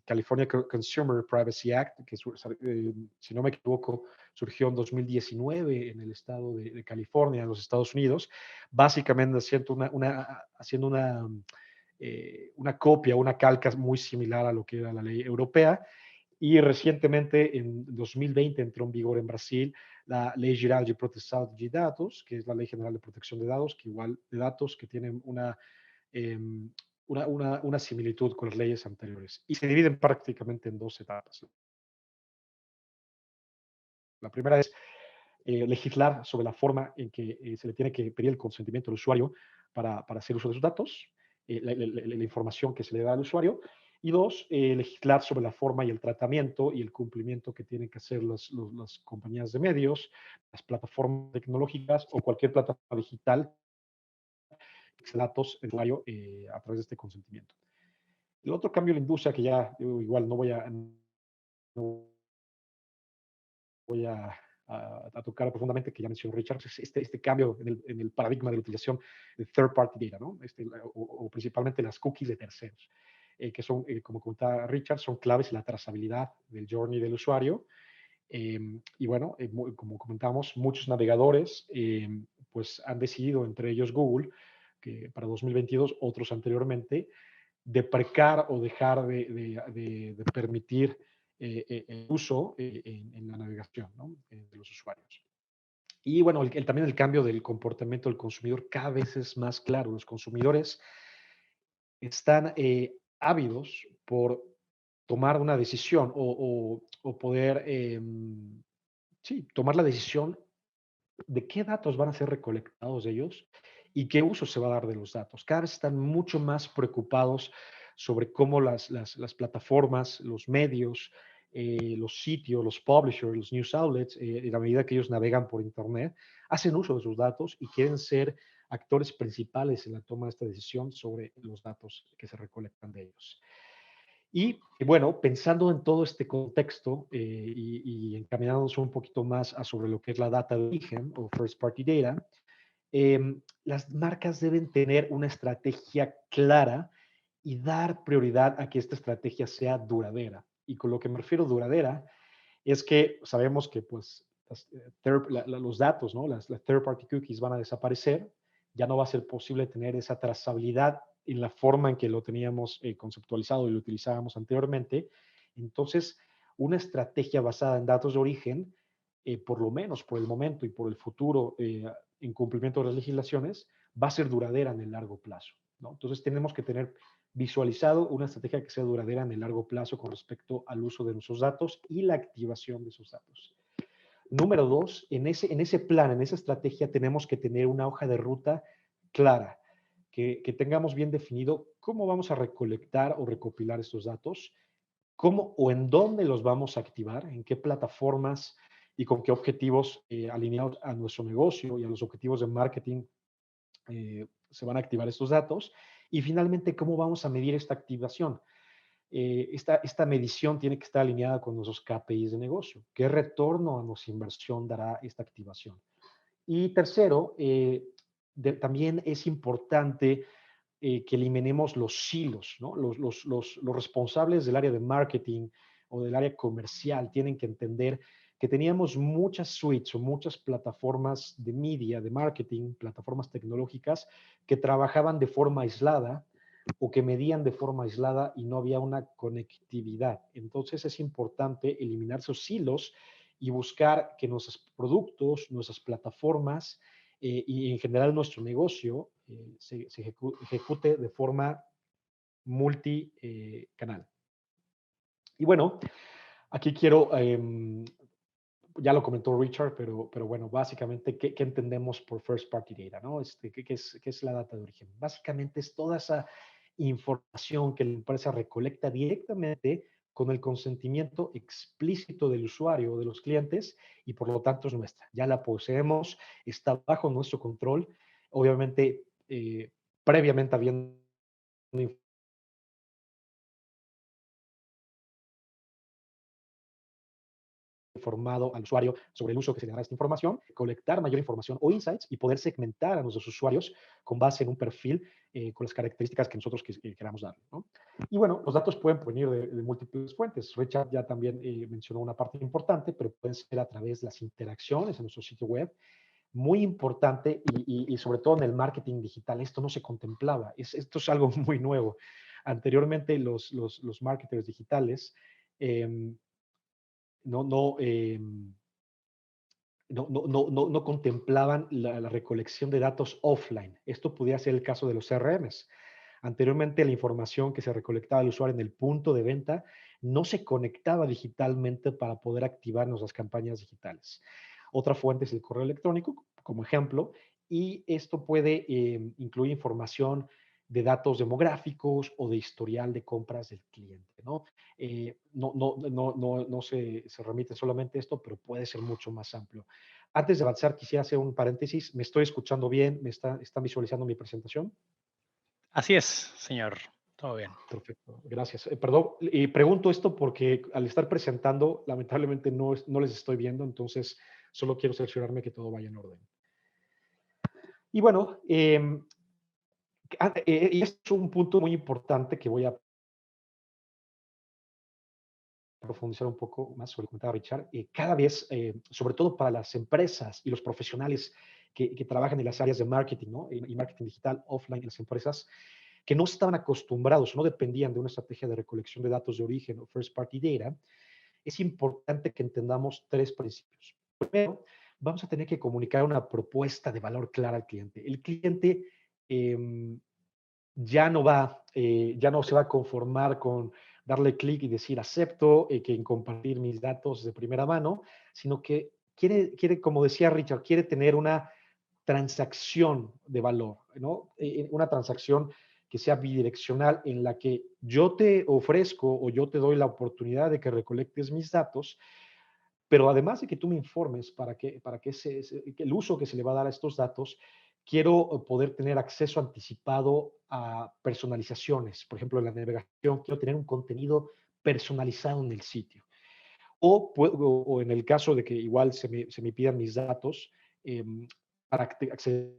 California Consumer Privacy Act, que si no me equivoco, surgió en 2019 en el estado de California, en los Estados Unidos, básicamente haciendo una copia, una calca muy similar a lo que era la ley europea. Y recientemente, en 2020, entró en vigor en Brasil la Lei Geral de Proteção de Dados, que es la Ley General de Protección de Datos, que tienen eh, una similitud con las leyes anteriores. Y se dividen prácticamente en dos etapas. La primera es legislar sobre la forma en que se le tiene que pedir el consentimiento al usuario para hacer uso de sus datos, la información que se le da al usuario. Y dos, legislar sobre la forma y el tratamiento y el cumplimiento que tienen que hacer las compañías de medios, las plataformas tecnológicas o cualquier plataforma digital que datos del usuario a través de este consentimiento. El otro cambio en la industria que ya igual no voy a tocar profundamente, que ya mencionó Richard, es este cambio en el paradigma de la utilización de third party data, ¿no? O principalmente las cookies de terceros, que son, como comentaba Richard, son claves en la trazabilidad del journey del usuario. Y bueno, como comentamos, muchos navegadores pues han decidido, entre ellos Google, que para 2022, otros anteriormente, deprecar o dejar de permitir el uso en la navegación, ¿no? De los usuarios. Y bueno, también el cambio del comportamiento del consumidor cada vez es más claro. Los consumidores están ávidos por tomar una decisión o poder, sí, tomar la decisión de qué datos van a ser recolectados de ellos y qué uso se va a dar de los datos. Cada vez están mucho más preocupados sobre cómo las plataformas, los medios, los sitios, los publishers, los news outlets, en la medida que ellos navegan por Internet, hacen uso de sus datos y quieren ser actores principales en la toma de esta decisión sobre los datos que se recolectan de ellos. Y bueno, pensando en todo este contexto y encaminándonos un poquito más sobre lo que es la data de origen o first party data, las marcas deben tener una estrategia clara y dar prioridad a que esta estrategia sea duradera. Y con lo que me refiero duradera es que sabemos que pues los datos, ¿no? Las third party cookies van a desaparecer, ya no va a ser posible tener esa trazabilidad en la forma en que lo teníamos conceptualizado y lo utilizábamos anteriormente. Entonces, una estrategia basada en datos de origen, por lo menos por el momento y por el futuro, en cumplimiento de las legislaciones, va a ser duradera en el largo plazo, ¿no? Entonces, tenemos que tener visualizado una estrategia que sea duradera en el largo plazo con respecto al uso de nuestros datos y la activación de esos datos. Número dos, en ese plan, en esa estrategia, tenemos que tener una hoja de ruta clara, que tengamos bien definido cómo vamos a recolectar o recopilar estos datos, cómo o en dónde los vamos a activar, en qué plataformas y con qué objetivos alineados a nuestro negocio y a los objetivos de marketing se van a activar estos datos. Y finalmente, cómo vamos a medir esta activación. Esta medición tiene que estar alineada con nuestros KPIs de negocio. ¿Qué retorno a nuestra inversión dará esta activación? Y tercero, también es importante que eliminemos los silos, ¿no? Los responsables del área de marketing o del área comercial tienen que entender que teníamos muchas suites o muchas plataformas de media, de marketing, plataformas tecnológicas que trabajaban de forma aislada o que medían de forma aislada y no había una conectividad. Entonces es importante eliminar esos silos y buscar que nuestros productos, nuestras plataformas y en general nuestro negocio se ejecute de forma multicanal. Y bueno, aquí quiero, ya lo comentó Richard, pero bueno, básicamente, ¿qué entendemos por first party data? ¿No? ¿Qué es la data de origen? Básicamente es toda esa información que la empresa recolecta directamente con el consentimiento explícito del usuario o de los clientes y por lo tanto es nuestra. Ya la poseemos, está bajo nuestro control, obviamente previamente habiendo informado al usuario sobre el uso que se le dará a esta información, colectar mayor información o insights y poder segmentar a nuestros usuarios con base en un perfil con las características que nosotros queramos darle, ¿no? Y bueno, los datos pueden provenir de múltiples fuentes. Richard ya también mencionó una parte importante, pero pueden ser a través de las interacciones en nuestro sitio web. Muy importante y sobre todo en el marketing digital, esto no se contemplaba. Esto es algo muy nuevo. Anteriormente los marketers digitales eh, no, no, no contemplaban la recolección de datos offline. Esto podía ser el caso de los CRMs. Anteriormente, la información que se recolectaba del usuario en el punto de venta no se conectaba digitalmente para poder activar nuestras campañas digitales. Otra fuente es el correo electrónico, como ejemplo, y esto puede incluir información de datos demográficos o de historial de compras del cliente, ¿no? No se remite solamente a esto, pero puede ser mucho más amplio. Antes de avanzar, quisiera hacer un paréntesis. ¿Me estoy escuchando bien? ¿Están visualizando mi presentación? Así es, señor. Todo bien. Perfecto, gracias. Perdón, y pregunto esto porque al estar presentando, lamentablemente no les estoy viendo, entonces solo quiero cerciorarme que todo vaya en orden. Y bueno, y este es un punto muy importante que voy a profundizar un poco más sobre lo que comentaba Richard. Cada vez, sobre todo para las empresas y los profesionales que trabajan en las áreas de marketing, ¿no? Y marketing digital offline en las empresas, que no estaban acostumbrados o no dependían de una estrategia de recolección de datos de origen o first party data, es importante que entendamos tres principios. Primero, vamos a tener que comunicar una propuesta de valor clara al cliente. El cliente ya no se va a conformar con darle clic y decir acepto, que en compartir mis datos de primera mano, sino que quiere, como decía Richard, quiere tener una transacción de valor, ¿no? Una transacción que sea bidireccional en la que yo te ofrezco o yo te doy la oportunidad de que recolectes mis datos, pero además de que tú me informes para que el uso que se le va a dar a estos datos, quiero poder tener acceso anticipado a personalizaciones. Por ejemplo, en la navegación, quiero tener un contenido personalizado en el sitio. O en el caso de que igual se me pidan mis datos, eh, para acceder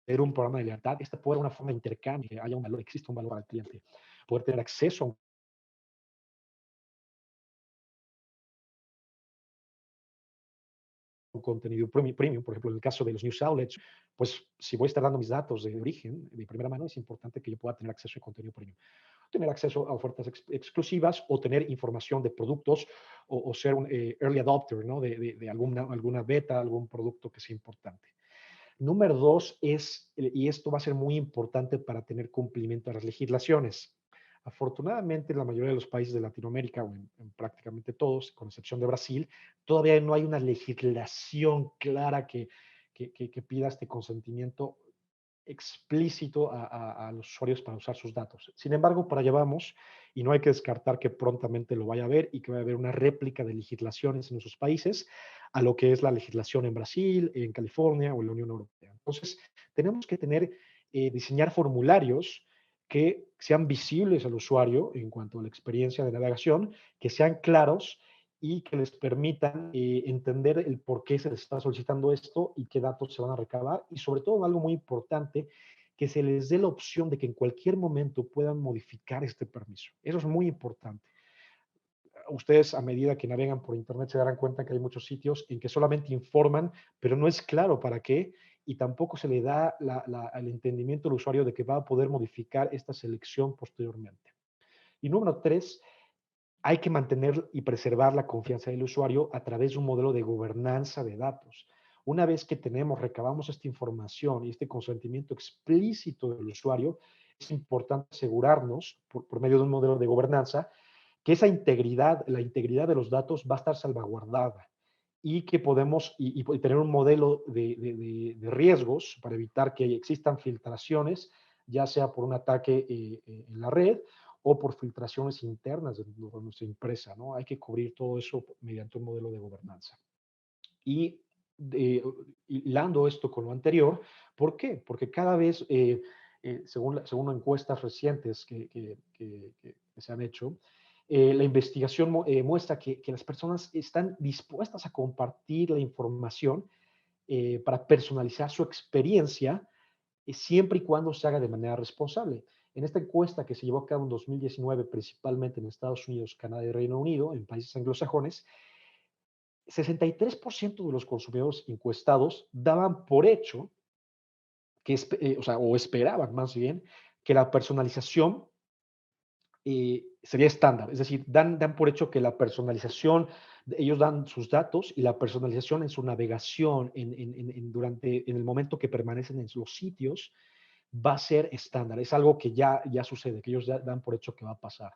a un programa de lealtad, esta puede ser una forma de intercambio, que haya un valor, existe un valor al cliente. Poder tener acceso a un un contenido premium, por ejemplo, en el caso de los news outlets, pues si voy a estar dando mis datos de origen, de primera mano, es importante que yo pueda tener acceso a contenido premium. Tener acceso a ofertas exclusivas o tener información de productos o ser un early adopter, ¿no? de alguna beta, algún producto que sea importante. Número dos es, y esto va a ser muy importante para tener cumplimiento a las legislaciones. Afortunadamente, en la mayoría de los países de Latinoamérica, o en prácticamente todos, con excepción de Brasil, todavía no hay una legislación clara que pida este consentimiento explícito a los usuarios para usar sus datos. Sin embargo, para allá vamos y no hay que descartar que prontamente lo vaya a haber y que va a haber una réplica de legislaciones en esos países a lo que es la legislación en Brasil, en California o en la Unión Europea. Entonces, tenemos que diseñar formularios que sean visibles al usuario en cuanto a la experiencia de navegación, que sean claros y que les permitan entender el por qué se les está solicitando esto y qué datos se van a recabar. Y sobre todo, algo muy importante, que se les dé la opción de que en cualquier momento puedan modificar este permiso. Eso es muy importante. Ustedes, a medida que navegan por Internet, se darán cuenta que hay muchos sitios en que solamente informan, pero no es claro para qué, y tampoco se le da el entendimiento al usuario de que va a poder modificar esta selección posteriormente. Y número tres, hay que mantener y preservar la confianza del usuario a través de un modelo de gobernanza de datos. Una vez que recabamos esta información y este consentimiento explícito del usuario, es importante asegurarnos, por medio de un modelo de gobernanza, que esa integridad, la integridad de los datos va a estar salvaguardada y que podemos y tener un modelo de riesgos para evitar que existan filtraciones, ya sea por un ataque en la red o por filtraciones internas de nuestra empresa, ¿no? Hay que cubrir todo eso mediante un modelo de gobernanza. Y hilando esto con lo anterior, ¿por qué? Porque cada vez, según encuestas recientes que se han hecho, la investigación muestra que las personas están dispuestas a compartir la información para personalizar su experiencia siempre y cuando se haga de manera responsable. En esta encuesta que se llevó a cabo en 2019, principalmente en Estados Unidos, Canadá y Reino Unido, en países anglosajones, 63% de los consumidores encuestados daban por hecho o esperaban más bien que la personalización sería estándar. Es decir, dan por hecho que la personalización, ellos dan sus datos y la personalización en su navegación en el momento que permanecen en los sitios va a ser estándar. Es algo que ya sucede, que ellos ya dan por hecho que va a pasar.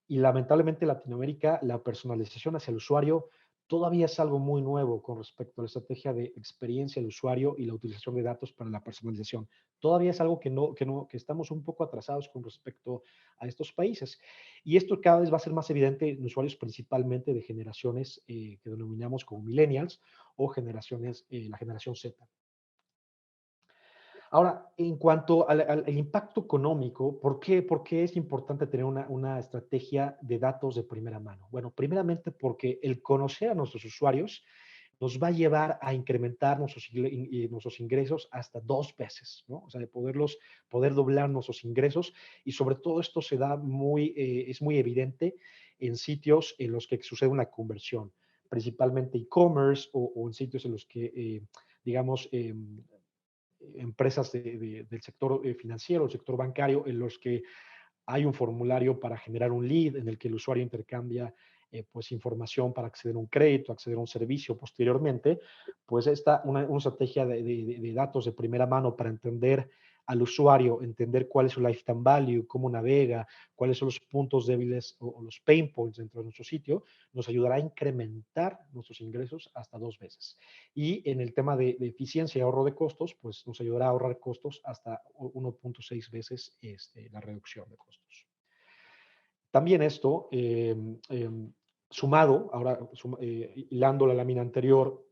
Y lamentablemente en Latinoamérica la personalización hacia el usuario todavía es algo muy nuevo con respecto a la estrategia de experiencia del usuario y la utilización de datos para la personalización. Todavía es algo que estamos un poco atrasados con respecto a estos países. Y esto cada vez va a ser más evidente en usuarios principalmente de generaciones que denominamos como millennials o la generación Z. Ahora, en cuanto al impacto económico, ¿por qué es importante tener una estrategia de datos de primera mano? Bueno, primeramente porque el conocer a nuestros usuarios nos va a llevar a incrementar nuestros ingresos hasta 2 veces, ¿no? O sea, poder doblar nuestros ingresos y sobre todo esto es muy evidente en sitios en los que sucede una conversión, principalmente e-commerce o en sitios en los que, digamos, empresas del sector financiero, el sector bancario, en los que hay un formulario para generar un lead en el que el usuario intercambia pues información para acceder a un crédito, acceder a un servicio posteriormente, pues una estrategia de datos de primera mano para entender al usuario, entender cuál es su lifetime value, cómo navega, cuáles son los puntos débiles o los pain points dentro de nuestro sitio, nos ayudará a incrementar nuestros ingresos hasta 2 veces. Y en el tema de eficiencia y ahorro de costos, pues nos ayudará a ahorrar costos hasta 1.6 veces la reducción de costos. También esto, sumado, ahora hilando la lámina anterior,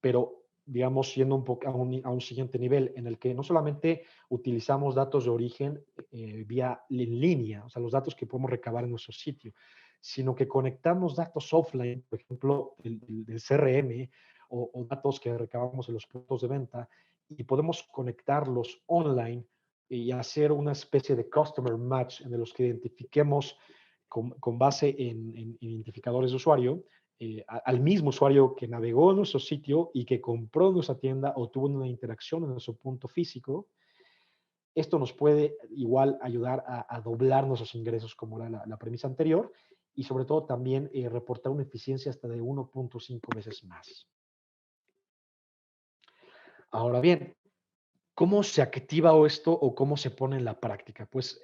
pero digamos yendo un poco a un siguiente nivel en el que no solamente utilizamos datos de origen vía en línea, o sea, los datos que podemos recabar en nuestro sitio, sino que conectamos datos offline, por ejemplo, del CRM o datos que recabamos en los puntos de venta y podemos conectarlos online y hacer una especie de customer match en los que identifiquemos con base en identificadores de usuario, al mismo usuario que navegó en nuestro sitio y que compró en nuestra tienda o tuvo una interacción en nuestro punto físico. Esto nos puede igual ayudar a doblar nuestros ingresos, como era la premisa anterior, y sobre todo también reportar una eficiencia hasta de 1.5 veces más. Ahora bien, ¿cómo se activa esto o cómo se pone en la práctica? Pues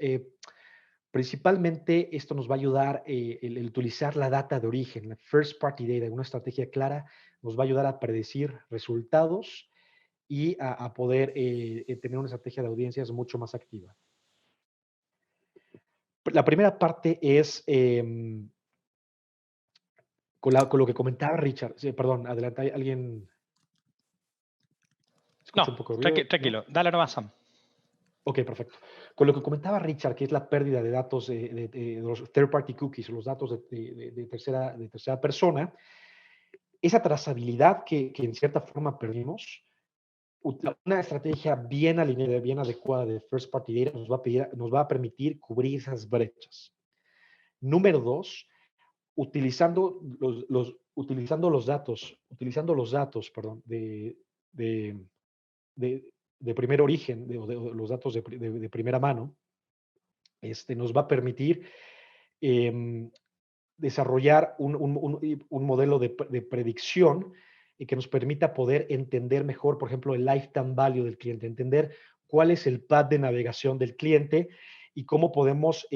principalmente esto nos va a ayudar, el utilizar la data de origen, la first party data, una estrategia clara, nos va a ayudar a predecir resultados y a poder tener una estrategia de audiencias mucho más activa. La primera parte es con lo que comentaba Richard. Sí, perdón, adelante, ¿alguien No, escucha un poco de ruido? ¿No? tranquilo, dale nomás, Sam. Ok, perfecto. Con lo que comentaba Richard, que es la pérdida de datos de los third-party cookies, los datos de tercera persona, esa trazabilidad que en cierta forma perdimos, una estrategia bien alineada, bien adecuada de first-party data nos va a permitir cubrir esas brechas. Número dos, utilizando los datos, perdón, de, de primer origen, de los datos de primera mano, nos va a permitir em, desarrollar un modelo de predicción que nos permita poder entender mejor, por ejemplo, el lifetime value del cliente, entender cuál es el path de navegación del cliente y cómo podemos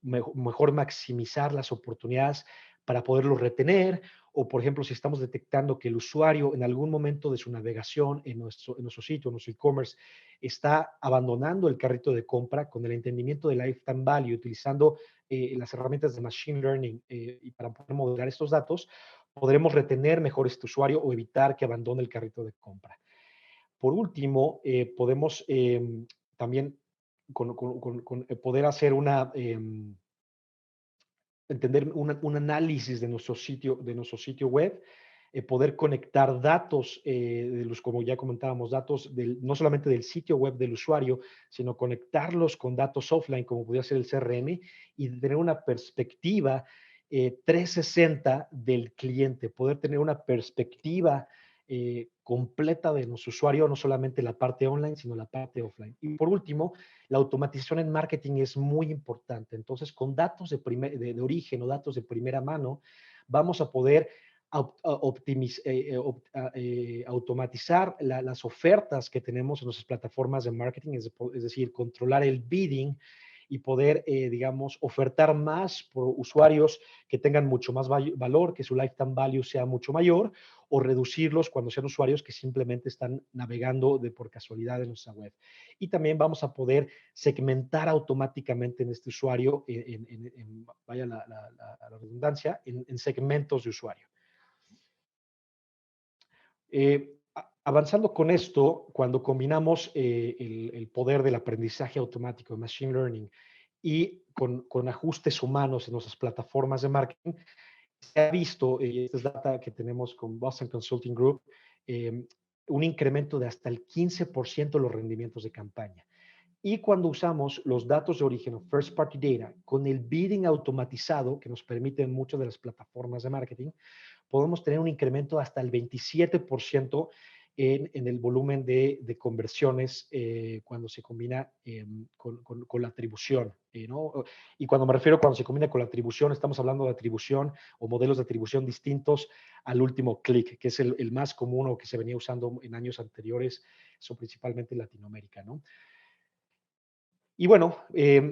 mejor maximizar las oportunidades para poderlo retener, o por ejemplo, si estamos detectando que el usuario en algún momento de su navegación en nuestro sitio, en nuestro e-commerce, está abandonando el carrito de compra con el entendimiento del lifetime value, utilizando las herramientas de Machine Learning y para poder modelar estos datos, podremos retener mejor este usuario o evitar que abandone el carrito de compra. Por último, podemos también con poder hacer entender un análisis de nuestro sitio web, poder conectar datos, como ya comentábamos, datos no solamente del sitio web del usuario, sino conectarlos con datos offline, como podría ser el CRM, y tener una perspectiva 360 del cliente, poder tener una perspectiva completa de nuestro usuario, no solamente la parte online, sino la parte offline. Y por último, la automatización en marketing es muy importante. Entonces, con datos de origen o datos de primera mano, vamos a poder automatizar las ofertas que tenemos en nuestras plataformas de marketing, es decir, controlar el bidding y poder, digamos, ofertar más por usuarios que tengan mucho más valor, que su lifetime value sea mucho mayor, o reducirlos cuando sean usuarios que simplemente están navegando por casualidad en nuestra web. Y también vamos a poder segmentar automáticamente en este usuario, vaya la redundancia, en segmentos de usuario. Avanzando con esto, cuando combinamos el poder del aprendizaje automático, Machine Learning, y con ajustes humanos en nuestras plataformas de marketing, se ha visto, y esta es data que tenemos con Boston Consulting Group, un incremento de hasta el 15% de los rendimientos de campaña. Y cuando usamos los datos de origen o first party data con el bidding automatizado que nos permiten muchas de las plataformas de marketing, podemos tener un incremento hasta el 27% en el volumen de conversiones cuando se combina con la atribución. ¿No? Y cuando me refiero cuando se combina con la atribución, estamos hablando de atribución o modelos de atribución distintos al último clic, que es el más común o que se venía usando en años anteriores, eso principalmente en Latinoamérica, ¿no? Y bueno,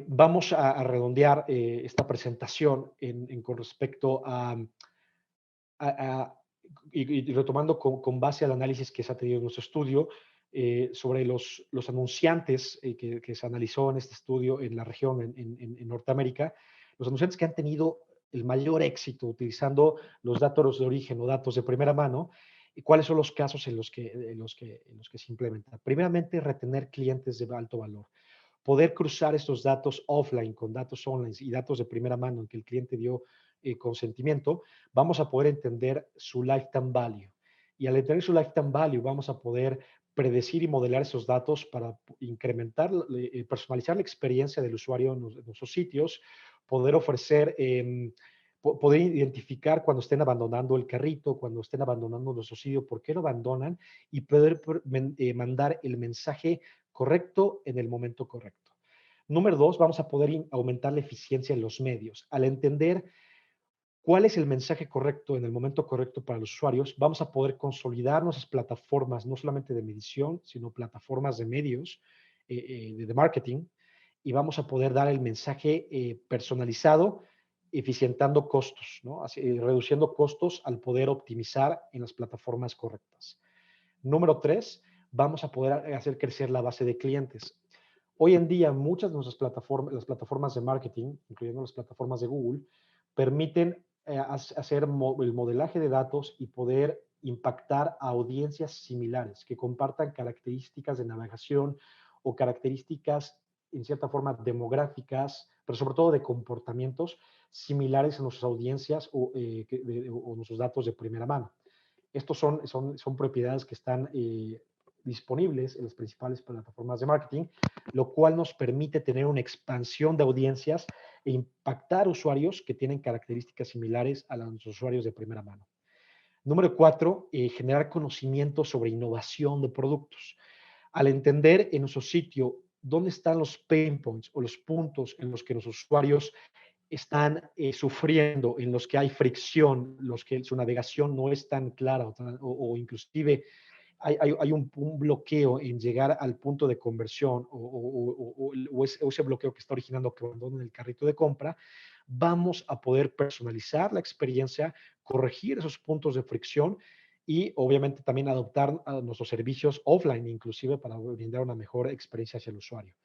vamos a redondear esta presentación con respecto a y retomando con base al análisis que se ha tenido en nuestro estudio sobre los anunciantes que se analizó en este estudio en la región, en Norteamérica, los anunciantes que han tenido el mayor éxito utilizando los datos de origen o datos de primera mano, y cuáles son los casos en los que se implementa. Primeramente, retener clientes de alto valor. Poder cruzar estos datos offline con datos online y datos de primera mano en que el cliente dio consentimiento, vamos a poder entender su lifetime value. Y al entender su lifetime value, vamos a poder predecir y modelar esos datos para incrementar, personalizar la experiencia del usuario en nuestros sitios, poder ofrecer poder identificar cuando estén abandonando el carrito, cuando estén abandonando nuestro sitio, por qué lo abandonan y poder mandar el mensaje correcto en el momento correcto. Número dos, vamos a poder aumentar la eficiencia en los medios. Al entender cuál es el mensaje correcto en el momento correcto para los usuarios, vamos a poder consolidar nuestras plataformas, no solamente de medición, sino plataformas de medios, de marketing, y vamos a poder dar el mensaje personalizado, eficientando costos, ¿no? Reduciendo costos al poder optimizar en las plataformas correctas. Número tres, vamos a poder hacer crecer la base de clientes. Hoy en día, muchas de nuestras plataformas, las plataformas de marketing, incluyendo las plataformas de Google, permiten hacer el modelaje de datos y poder impactar a audiencias similares que compartan características de navegación o características, en cierta forma, demográficas, pero sobre todo de comportamientos similares a nuestras audiencias o nuestros datos de primera mano. Estos son propiedades que están disponibles en las principales plataformas de marketing, lo cual nos permite tener una expansión de audiencias e impactar usuarios que tienen características similares a los usuarios de primera mano. Número cuatro, generar conocimiento sobre innovación de productos. Al entender en nuestro sitio dónde están los pain points o los puntos en los que los usuarios están sufriendo, en los que hay fricción, los que su navegación no es tan clara o inclusive hay un bloqueo en llegar al punto de conversión o ese bloqueo que está originando que abandonen el carrito de compra, vamos a poder personalizar la experiencia, corregir esos puntos de fricción y obviamente también adoptar a nuestros servicios offline inclusive para brindar una mejor experiencia hacia el usuario.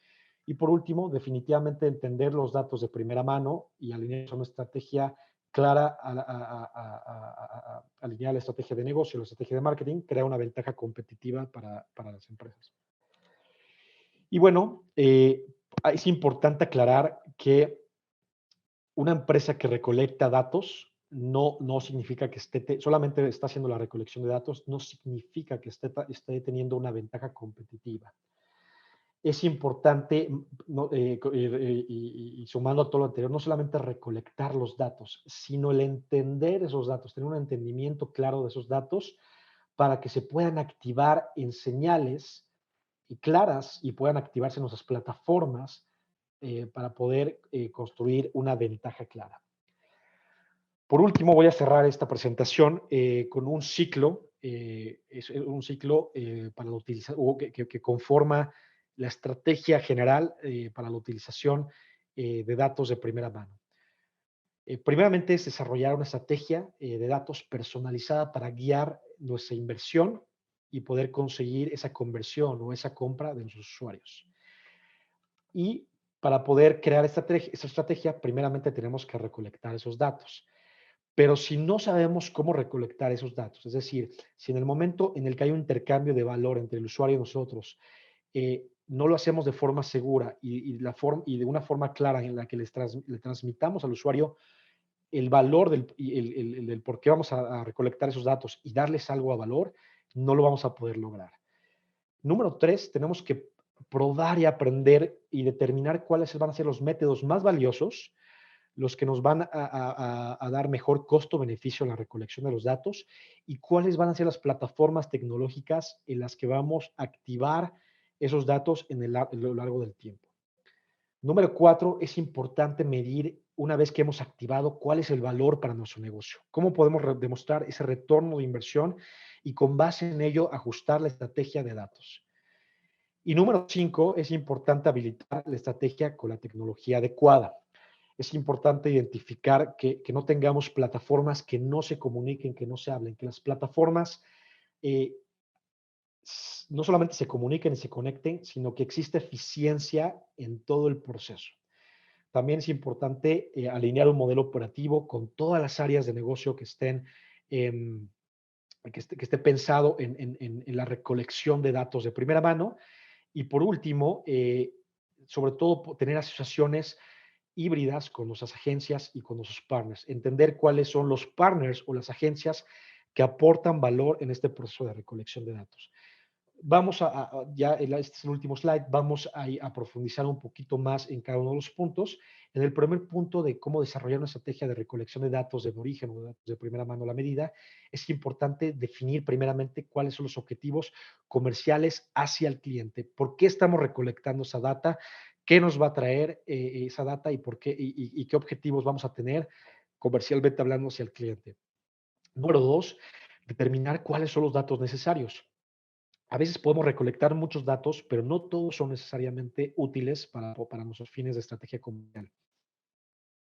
Y por último, definitivamente entender los datos de primera mano y alinear una estrategia clara, alinear la estrategia de negocio, la estrategia de marketing, crea una ventaja competitiva para las empresas. Y bueno, es importante aclarar que una empresa que recolecta datos no significa que solamente está haciendo la recolección de datos, no significa que esté teniendo una ventaja competitiva. Es importante, y sumando a todo lo anterior, no solamente recolectar los datos, sino el entender esos datos, tener un entendimiento claro de esos datos para que se puedan activar en señales claras y puedan activarse en nuestras plataformas para poder construir una ventaja clara. Por último, voy a cerrar esta presentación con un ciclo, es un ciclo para la utilización, que conforma la estrategia general para la utilización de datos de primera mano. Primeramente es desarrollar una estrategia de datos personalizada para guiar nuestra inversión y poder conseguir esa conversión o esa compra de nuestros usuarios. Y para poder crear esta estrategia, primeramente tenemos que recolectar esos datos. Pero si no sabemos cómo recolectar esos datos, es decir, si en el momento en el que hay un intercambio de valor entre el usuario y nosotros, no lo hacemos de forma segura y de una forma clara en la que le transmitamos al usuario el valor del por qué vamos a recolectar esos datos y darles algo a valor, no lo vamos a poder lograr. Número tres, tenemos que probar y aprender y determinar cuáles van a ser los métodos más valiosos, los que nos van a dar mejor costo-beneficio en la recolección de los datos y cuáles van a ser las plataformas tecnológicas en las que vamos a activar esos datos a lo largo del tiempo. Número cuatro, es importante medir una vez que hemos activado cuál es el valor para nuestro negocio. ¿Cómo podemos demostrar ese retorno de inversión y con base en ello ajustar la estrategia de datos? Y número cinco, es importante habilitar la estrategia con la tecnología adecuada. Es importante identificar que no tengamos plataformas que no se comuniquen, que no se hablen, que las plataformas no solamente se comuniquen y se conecten, sino que exista eficiencia en todo el proceso. También es importante alinear un modelo operativo con todas las áreas de negocio que esté pensado en la recolección de datos de primera mano. Y por último, sobre todo tener asociaciones híbridas con nuestras agencias y con nuestros partners. Entender cuáles son los partners o las agencias que aportan valor en este proceso de recolección de datos. Vamos ya este es el último slide, vamos a profundizar un poquito más en cada uno de los puntos. En el primer punto de cómo desarrollar una estrategia de recolección de datos de origen o de datos de primera mano a la medida, es importante definir primeramente cuáles son los objetivos comerciales hacia el cliente. ¿Por qué estamos recolectando esa data? ¿Qué nos va a traer esa data y, por qué, y qué objetivos vamos a tener comercialmente hablando hacia el cliente? Número dos, determinar cuáles son los datos necesarios. A veces podemos recolectar muchos datos, pero no todos son necesariamente útiles para nuestros fines de estrategia comercial.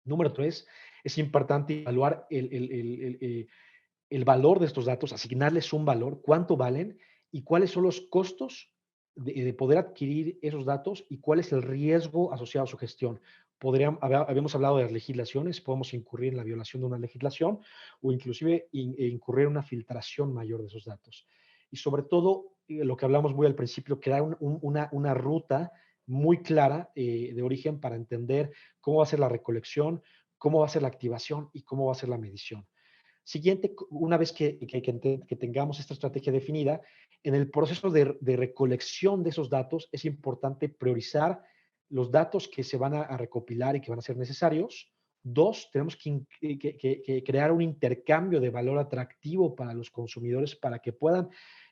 Número tres, es importante evaluar el valor de estos datos, asignarles un valor, cuánto valen y cuáles son los costos de poder adquirir esos datos y cuál es el riesgo asociado a su gestión. Habíamos hablado de las legislaciones, podemos incurrir en la violación de una legislación o inclusive incurrir en una filtración mayor de esos datos. Y sobre todo, lo que hablamos muy al principio, crear una ruta muy clara de origen para entender cómo va a ser la recolección, cómo va a ser la activación y cómo va a ser la medición. Siguiente, una vez que tengamos esta estrategia definida, en el proceso de recolección de esos datos es importante priorizar los datos que se van a recopilar y que van a ser necesarios. Dos, tenemos que crear un intercambio de valor atractivo para los consumidores para que puedan,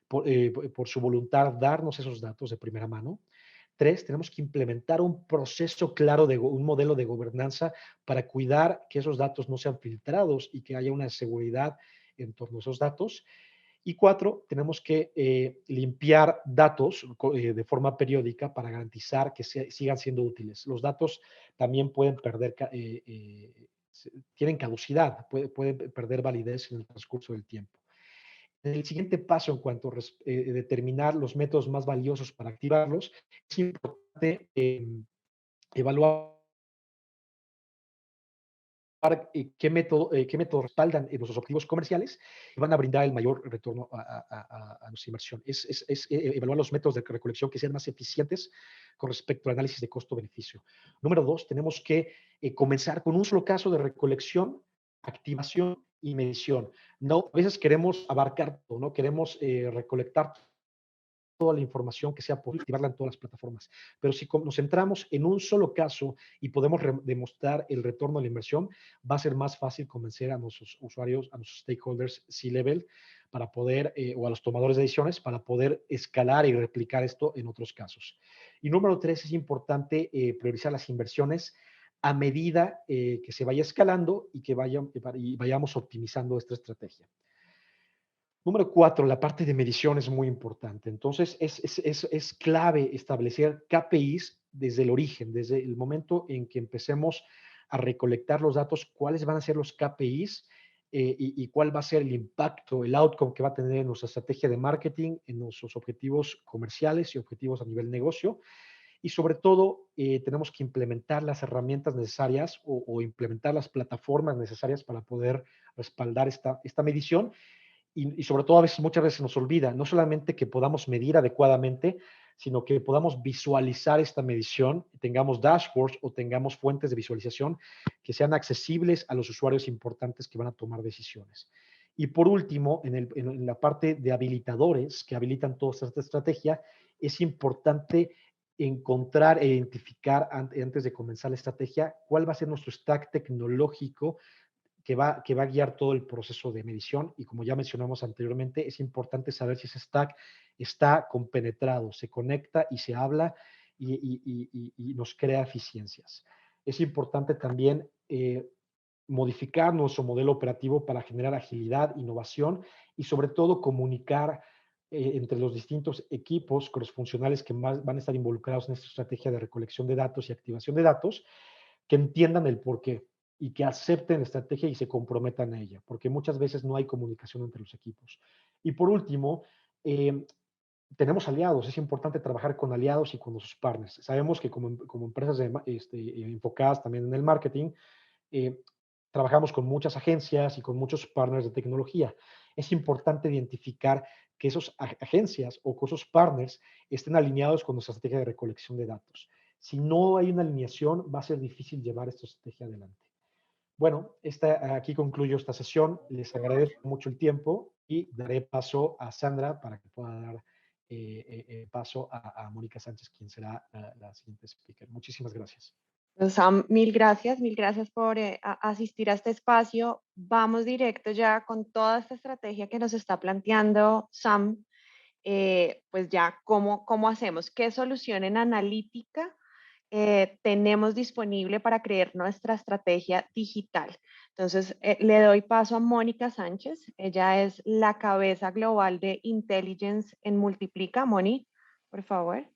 por su voluntad, darnos esos datos de primera mano. Tres, tenemos que implementar un proceso claro, un modelo de gobernanza para cuidar que esos datos no sean filtrados y que haya una seguridad en torno a esos datos. Y cuatro, tenemos que limpiar datos de forma periódica para garantizar que sigan siendo útiles. Los datos también pueden perder, tienen caducidad, pueden perder validez en el transcurso del tiempo. El siguiente paso en cuanto a determinar los métodos más valiosos para activarlos, es importante evaluar qué métodos respaldan nuestros objetivos comerciales y van a brindar el mayor retorno a nuestra inversión. Es evaluar los métodos de recolección que sean más eficientes con respecto al análisis de costo-beneficio. Número dos, tenemos que comenzar con un solo caso de recolección, activación y medición. No, a veces queremos abarcar todo, ¿no? Queremos recolectar toda la información que sea posible, activarla en todas las plataformas. Pero si nos centramos en un solo caso y podemos demostrar el retorno de la inversión, va a ser más fácil convencer a nuestros usuarios, a nuestros stakeholders C-level, para poder, o a los tomadores de decisiones, para poder escalar y replicar esto en otros casos. Y número tres, es importante priorizar las inversiones a medida que se vaya escalando y que vayamos optimizando esta estrategia. Número cuatro, la parte de medición es muy importante. Entonces, es clave establecer KPIs desde el origen, desde el momento en que empecemos a recolectar los datos, cuáles van a ser los KPIs y cuál va a ser el impacto, el outcome que va a tener en nuestra estrategia de marketing, en nuestros objetivos comerciales y objetivos a nivel negocio. Y sobre todo, tenemos que implementar las herramientas necesarias o implementar las plataformas necesarias para poder respaldar esta medición y sobre todo muchas veces nos olvida, no solamente que podamos medir adecuadamente, sino que podamos visualizar esta medición, tengamos dashboards o tengamos fuentes de visualización que sean accesibles a los usuarios importantes que van a tomar decisiones. Y por último, en la parte de habilitadores que habilitan toda esta estrategia, es importante encontrar e identificar antes de comenzar la estrategia cuál va a ser nuestro stack tecnológico que va a guiar todo el proceso de medición y como ya mencionamos anteriormente, es importante saber si ese stack está compenetrado, se conecta y se habla y nos crea eficiencias. Es importante también modificar nuestro modelo operativo para generar agilidad, innovación y sobre todo comunicar entre los distintos equipos cross-funcionales que más van a estar involucrados en esta estrategia de recolección de datos y activación de datos, que entiendan el porqué y que acepten la estrategia y se comprometan a ella, porque muchas veces no hay comunicación entre los equipos. Y por último, tenemos aliados, es importante trabajar con aliados y con sus partners. Sabemos que como empresas enfocadas también en el marketing, eh, trabajamos con muchas agencias y con muchos partners de tecnología. Es importante identificar que esas agencias o que esos partners estén alineados con nuestra estrategia de recolección de datos. Si no hay una alineación, va a ser difícil llevar esta estrategia adelante. Bueno, aquí concluyo esta sesión. Les agradezco mucho el tiempo y daré paso a Sandra para que pueda dar paso a Mónica Sánchez, quien será la siguiente speaker. Muchísimas gracias. Sam, mil gracias por asistir a este espacio. Vamos directo ya con toda esta estrategia que nos está planteando Sam, pues ya cómo hacemos, qué solución en analítica tenemos disponible para crear nuestra estrategia digital. Entonces, le doy paso a Mónica Sánchez. Ella es la cabeza global de Intelligence en Multiplica. Moni, por favor.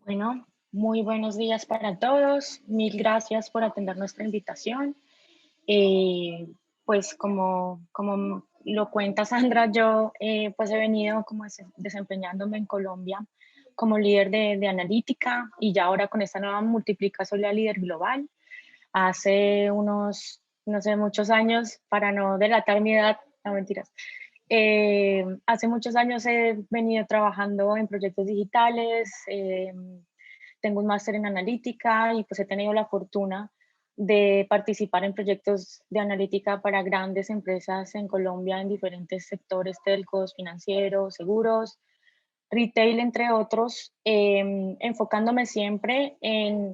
Bueno, muy buenos días para todos. Mil gracias por atender nuestra invitación. Pues como lo cuenta Sandra, yo pues he venido como desempeñándome en Colombia como líder de analítica y ya ahora con esta nueva Multiplica soy la líder global. Hace unos, no sé, muchos años, para no delatar mi edad, no mentiras, hace muchos años he venido trabajando en proyectos digitales, tengo un máster en analítica y pues he tenido la fortuna de participar en proyectos de analítica para grandes empresas en Colombia en diferentes sectores, telcos, financieros, seguros, retail, entre otros, enfocándome siempre en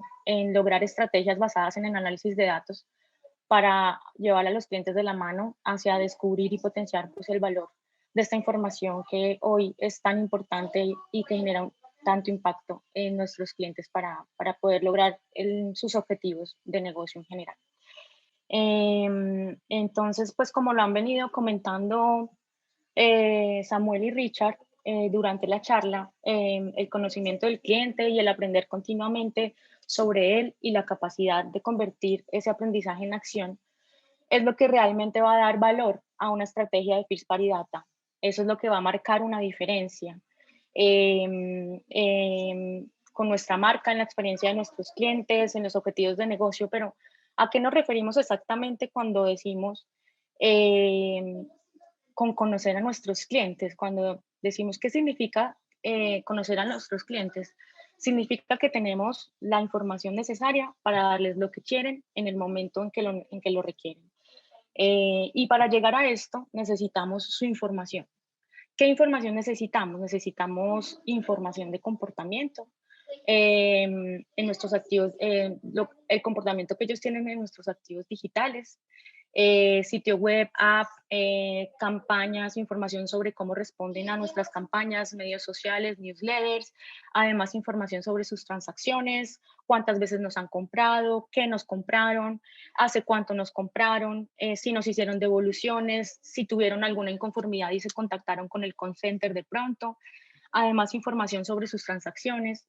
lograr estrategias basadas en el análisis de datos para llevar a los clientes de la mano hacia descubrir y potenciar pues, el valor de esta información que hoy es tan importante y que genera tanto impacto en nuestros clientes para poder lograr sus objetivos de negocio en general. Entonces, pues como lo han venido comentando Samuel y Richard durante la charla, el conocimiento del cliente y el aprender continuamente sobre él y la capacidad de convertir ese aprendizaje en acción es lo que realmente va a dar valor a una estrategia de First Party Data. Eso es lo que va a marcar una diferencia con nuestra marca, en la experiencia de nuestros clientes, en los objetivos de negocio, pero ¿a qué nos referimos exactamente cuando decimos con conocer a nuestros clientes? Cuando decimos qué significa conocer a nuestros clientes, significa que tenemos la información necesaria para darles lo que quieren en el momento en que lo requieren. Y para llegar a esto necesitamos su información. ¿Qué información necesitamos? Necesitamos información de comportamiento en nuestros activos, el comportamiento que ellos tienen en nuestros activos digitales, sitio web, app, campañas, información sobre cómo responden a nuestras campañas, medios sociales, newsletters, además información sobre sus transacciones, cuántas veces nos han comprado, qué nos compraron, hace cuánto nos compraron, si nos hicieron devoluciones, si tuvieron alguna inconformidad y se contactaron con el call center de pronto. Además, información sobre sus transacciones,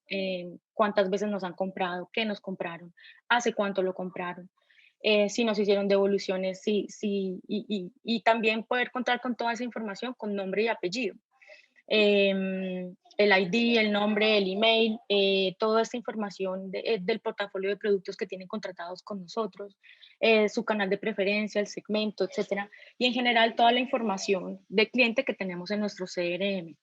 cuántas veces nos han comprado, qué nos compraron, hace cuánto lo compraron. Si nos hicieron devoluciones, y también poder contar con toda esa información con nombre y apellido. El ID, el nombre, el email, toda esta información del portafolio de productos que tienen contratados con nosotros, su canal de preferencia, el segmento, etcétera, y en general toda la información de cliente que tenemos en nuestro CRM.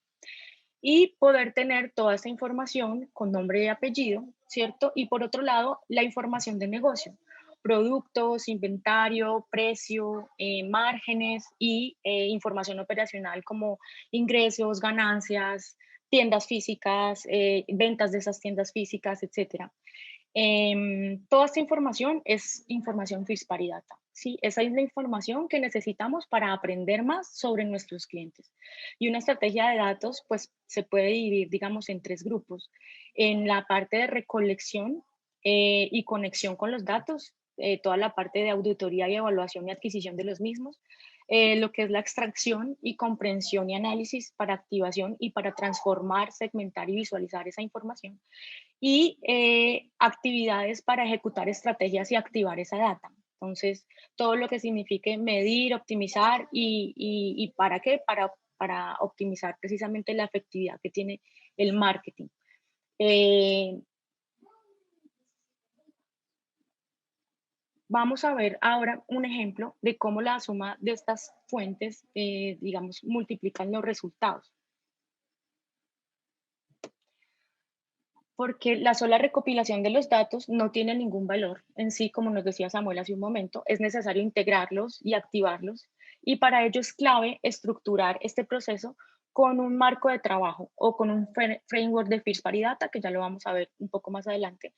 Y poder tener toda esta información con nombre y apellido, ¿cierto? Y por otro lado, la información de negocio, productos, inventario, precio, márgenes y información operacional como ingresos, ganancias, tiendas físicas, ventas de esas tiendas físicas, etcétera. Toda esta información es información First Party Data. ¿Sí? Esa es la información que necesitamos para aprender más sobre nuestros clientes. Y una estrategia de datos pues, se puede dividir, digamos, en tres grupos. En la parte de recolección y conexión con los datos, toda la parte de auditoría y evaluación y adquisición de los mismos, lo que es la extracción y comprensión y análisis para activación y para transformar, segmentar y visualizar esa información, y actividades para ejecutar estrategias y activar esa data. Entonces, todo lo que signifique medir, optimizar y ¿para qué? Para optimizar precisamente la efectividad que tiene el marketing. Vamos a ver ahora un ejemplo de cómo la suma de estas fuentes, digamos, multiplican los resultados. Porque la sola recopilación de los datos no tiene ningún valor en sí, como nos decía Samuel hace un momento, es necesario integrarlos y activarlos, y para ello es clave estructurar este proceso con un marco de trabajo o con un framework de First Party Data, que ya lo vamos a ver un poco más adelante,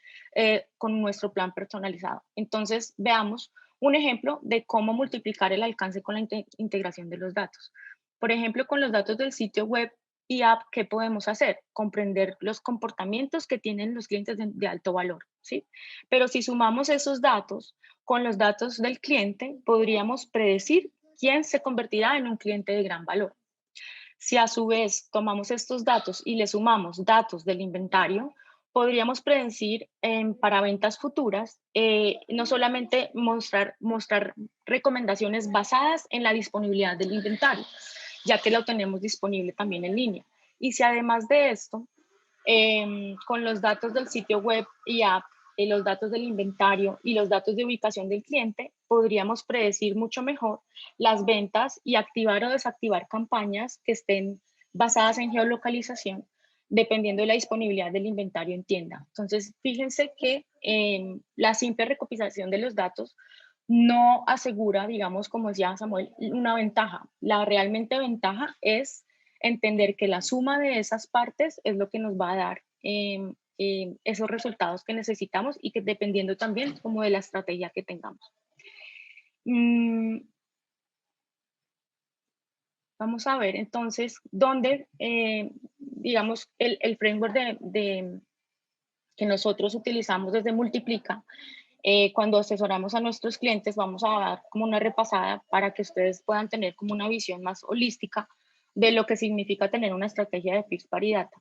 con nuestro plan personalizado. Entonces, veamos un ejemplo de cómo multiplicar el alcance con la integración de los datos. Por ejemplo, con los datos del sitio web y app, ¿qué podemos hacer? Comprender los comportamientos que tienen los clientes de alto valor, ¿sí? Pero si sumamos esos datos con los datos del cliente, podríamos predecir quién se convertirá en un cliente de gran valor. Si a su vez tomamos estos datos y le sumamos datos del inventario, podríamos predecir para ventas futuras, no solamente mostrar recomendaciones basadas en la disponibilidad del inventario, ya que lo tenemos disponible también en línea. Y si además de esto, con los datos del sitio web y app, los datos del inventario y los datos de ubicación del cliente, podríamos predecir mucho mejor las ventas y activar o desactivar campañas que estén basadas en geolocalización, dependiendo de la disponibilidad del inventario en tienda. Entonces, fíjense que la simple recopilación de los datos no asegura, digamos, como decía Samuel, una ventaja. La realmente ventaja es entender que la suma de esas partes es lo que nos va a dar esos resultados que necesitamos y que dependiendo también como de la estrategia que tengamos. Vamos a ver entonces dónde, digamos, el framework que nosotros utilizamos desde Multiplica, cuando asesoramos a nuestros clientes, vamos a dar como una repasada para que ustedes puedan tener como una visión más holística de lo que significa tener una estrategia de First Party Data,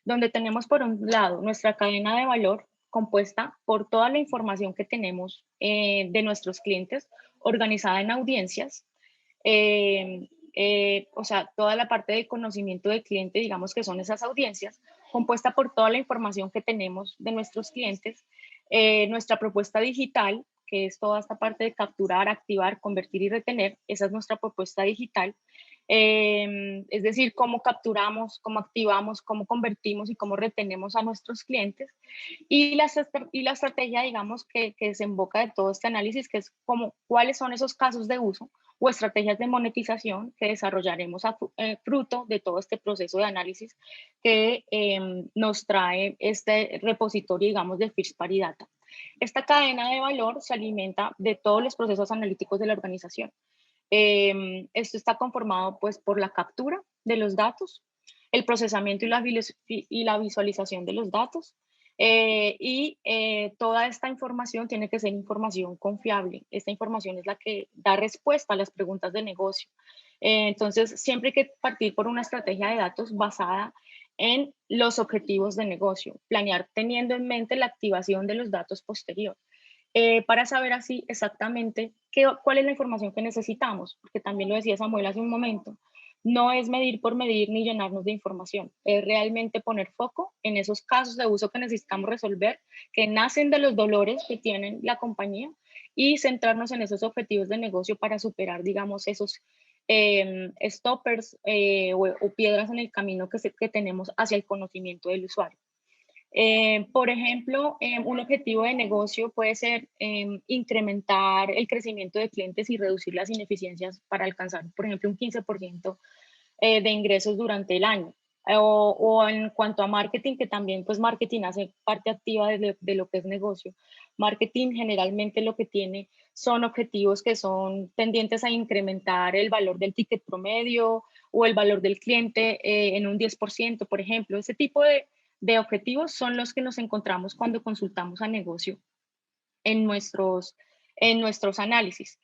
donde tenemos por un lado nuestra cadena de valor compuesta por toda la información que tenemos de nuestros clientes, organizada en audiencias, o sea, toda la parte de conocimiento del cliente, digamos que son esas audiencias, compuesta por toda la información que tenemos de nuestros clientes, nuestra propuesta digital, que es toda esta parte de capturar, activar, convertir y retener, esa es nuestra propuesta digital, es decir, cómo capturamos, cómo activamos, cómo convertimos y cómo retenemos a nuestros clientes. Y la estrategia, digamos, que desemboca de todo este análisis, que es como cuáles son esos casos de uso o estrategias de monetización que desarrollaremos fruto de todo este proceso de análisis que nos trae este repositorio, digamos, de First Party Data. Esta cadena de valor se alimenta de todos los procesos analíticos de la organización. Esto está conformado pues por la captura de los datos, el procesamiento y la visualización de los datos, toda esta información tiene que ser información confiable. Esta información es la que da respuesta a las preguntas de negocio. Entonces, siempre hay que partir por una estrategia de datos basada en los objetivos de negocio, planear teniendo en mente la activación de los datos posterior. Para saber así exactamente cuál es la información que necesitamos, porque también lo decía Samuel hace un momento, no es medir por medir ni llenarnos de información, es realmente poner foco en esos casos de uso que necesitamos resolver, que nacen de los dolores que tiene la compañía y centrarnos en esos objetivos de negocio para superar, digamos, esos stoppers o piedras en el camino que tenemos hacia el conocimiento del usuario. Por ejemplo, un objetivo de negocio puede ser incrementar el crecimiento de clientes y reducir las ineficiencias para alcanzar, por ejemplo, un 15% de ingresos durante el año. O en cuanto a marketing, que también pues marketing hace parte activa de lo que es negocio. Marketing generalmente lo que tiene son objetivos que son tendientes a incrementar el valor del ticket promedio o el valor del cliente en un 10%, por ejemplo. Ese tipo de objetivos son los que nos encontramos cuando consultamos a negocio en nuestros análisis.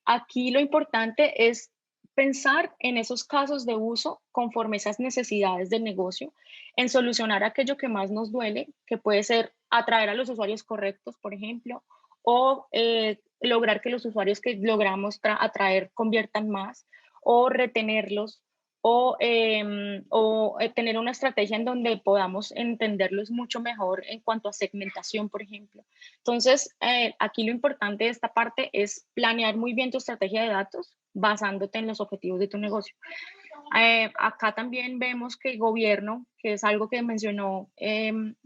Aquí lo importante es pensar en esos casos de uso conforme esas necesidades del negocio, en solucionar aquello que más nos duele, que puede ser atraer a los usuarios correctos, por ejemplo, o lograr que los usuarios que logramos atraer conviertan más, o retenerlos, o tener una estrategia en donde podamos entenderlos mucho mejor en cuanto a segmentación, por ejemplo. Entonces, aquí lo importante de esta parte es planear muy bien tu estrategia de datos basándote en los objetivos de tu negocio. Acá también vemos que el gobierno, que es algo que mencionó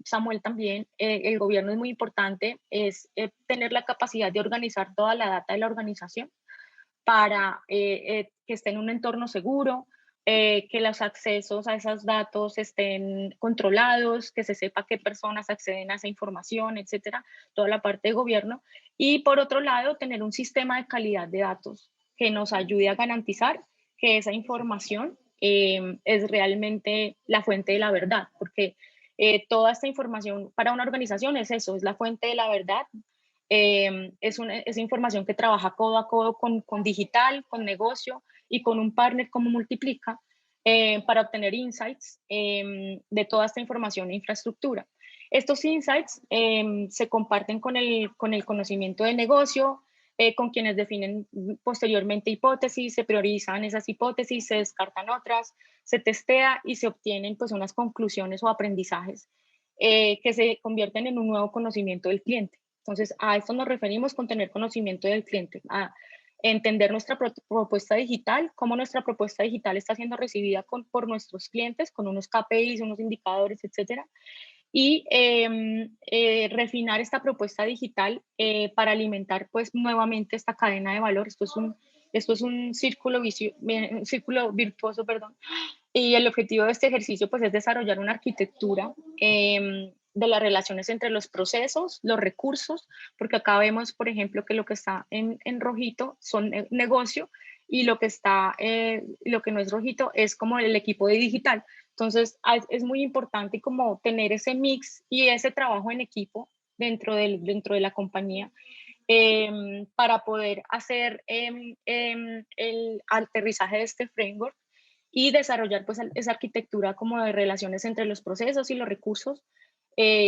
Samuel también, el gobierno es muy importante, es tener la capacidad de organizar toda la data de la organización para que esté en un entorno seguro, que los accesos a esos datos estén controlados, que se sepa qué personas acceden a esa información, etcétera, toda la parte de gobierno. Y por otro lado, tener un sistema de calidad de datos que nos ayude a garantizar que esa información es realmente la fuente de la verdad, porque toda esta información para una organización es eso, es la fuente de la verdad. Es información que trabaja codo a codo con digital, con negocio y con un partner como Multiplica para obtener insights de toda esta información e infraestructura. Estos insights se comparten con el conocimiento de negocio, con quienes definen posteriormente hipótesis, se priorizan esas hipótesis, se descartan otras, se testea y se obtienen pues unas conclusiones o aprendizajes que se convierten en un nuevo conocimiento del cliente. Entonces, a esto nos referimos con tener conocimiento del cliente, a entender nuestra propuesta digital, cómo nuestra propuesta digital está siendo recibida por nuestros clientes, con unos KPIs, unos indicadores, etcétera, y refinar esta propuesta digital para alimentar pues nuevamente esta cadena de valor. Esto es un círculo virtuoso, perdón. Y el objetivo de este ejercicio pues es desarrollar una arquitectura de las relaciones entre los procesos, los recursos, porque acá vemos, por ejemplo, que lo que está en rojito son negocio y lo que no es rojito es como el equipo de digital. Entonces, es muy importante como tener ese mix y ese trabajo en equipo dentro de la compañía para poder hacer el aterrizaje de este framework y desarrollar pues esa arquitectura como de relaciones entre los procesos y los recursos,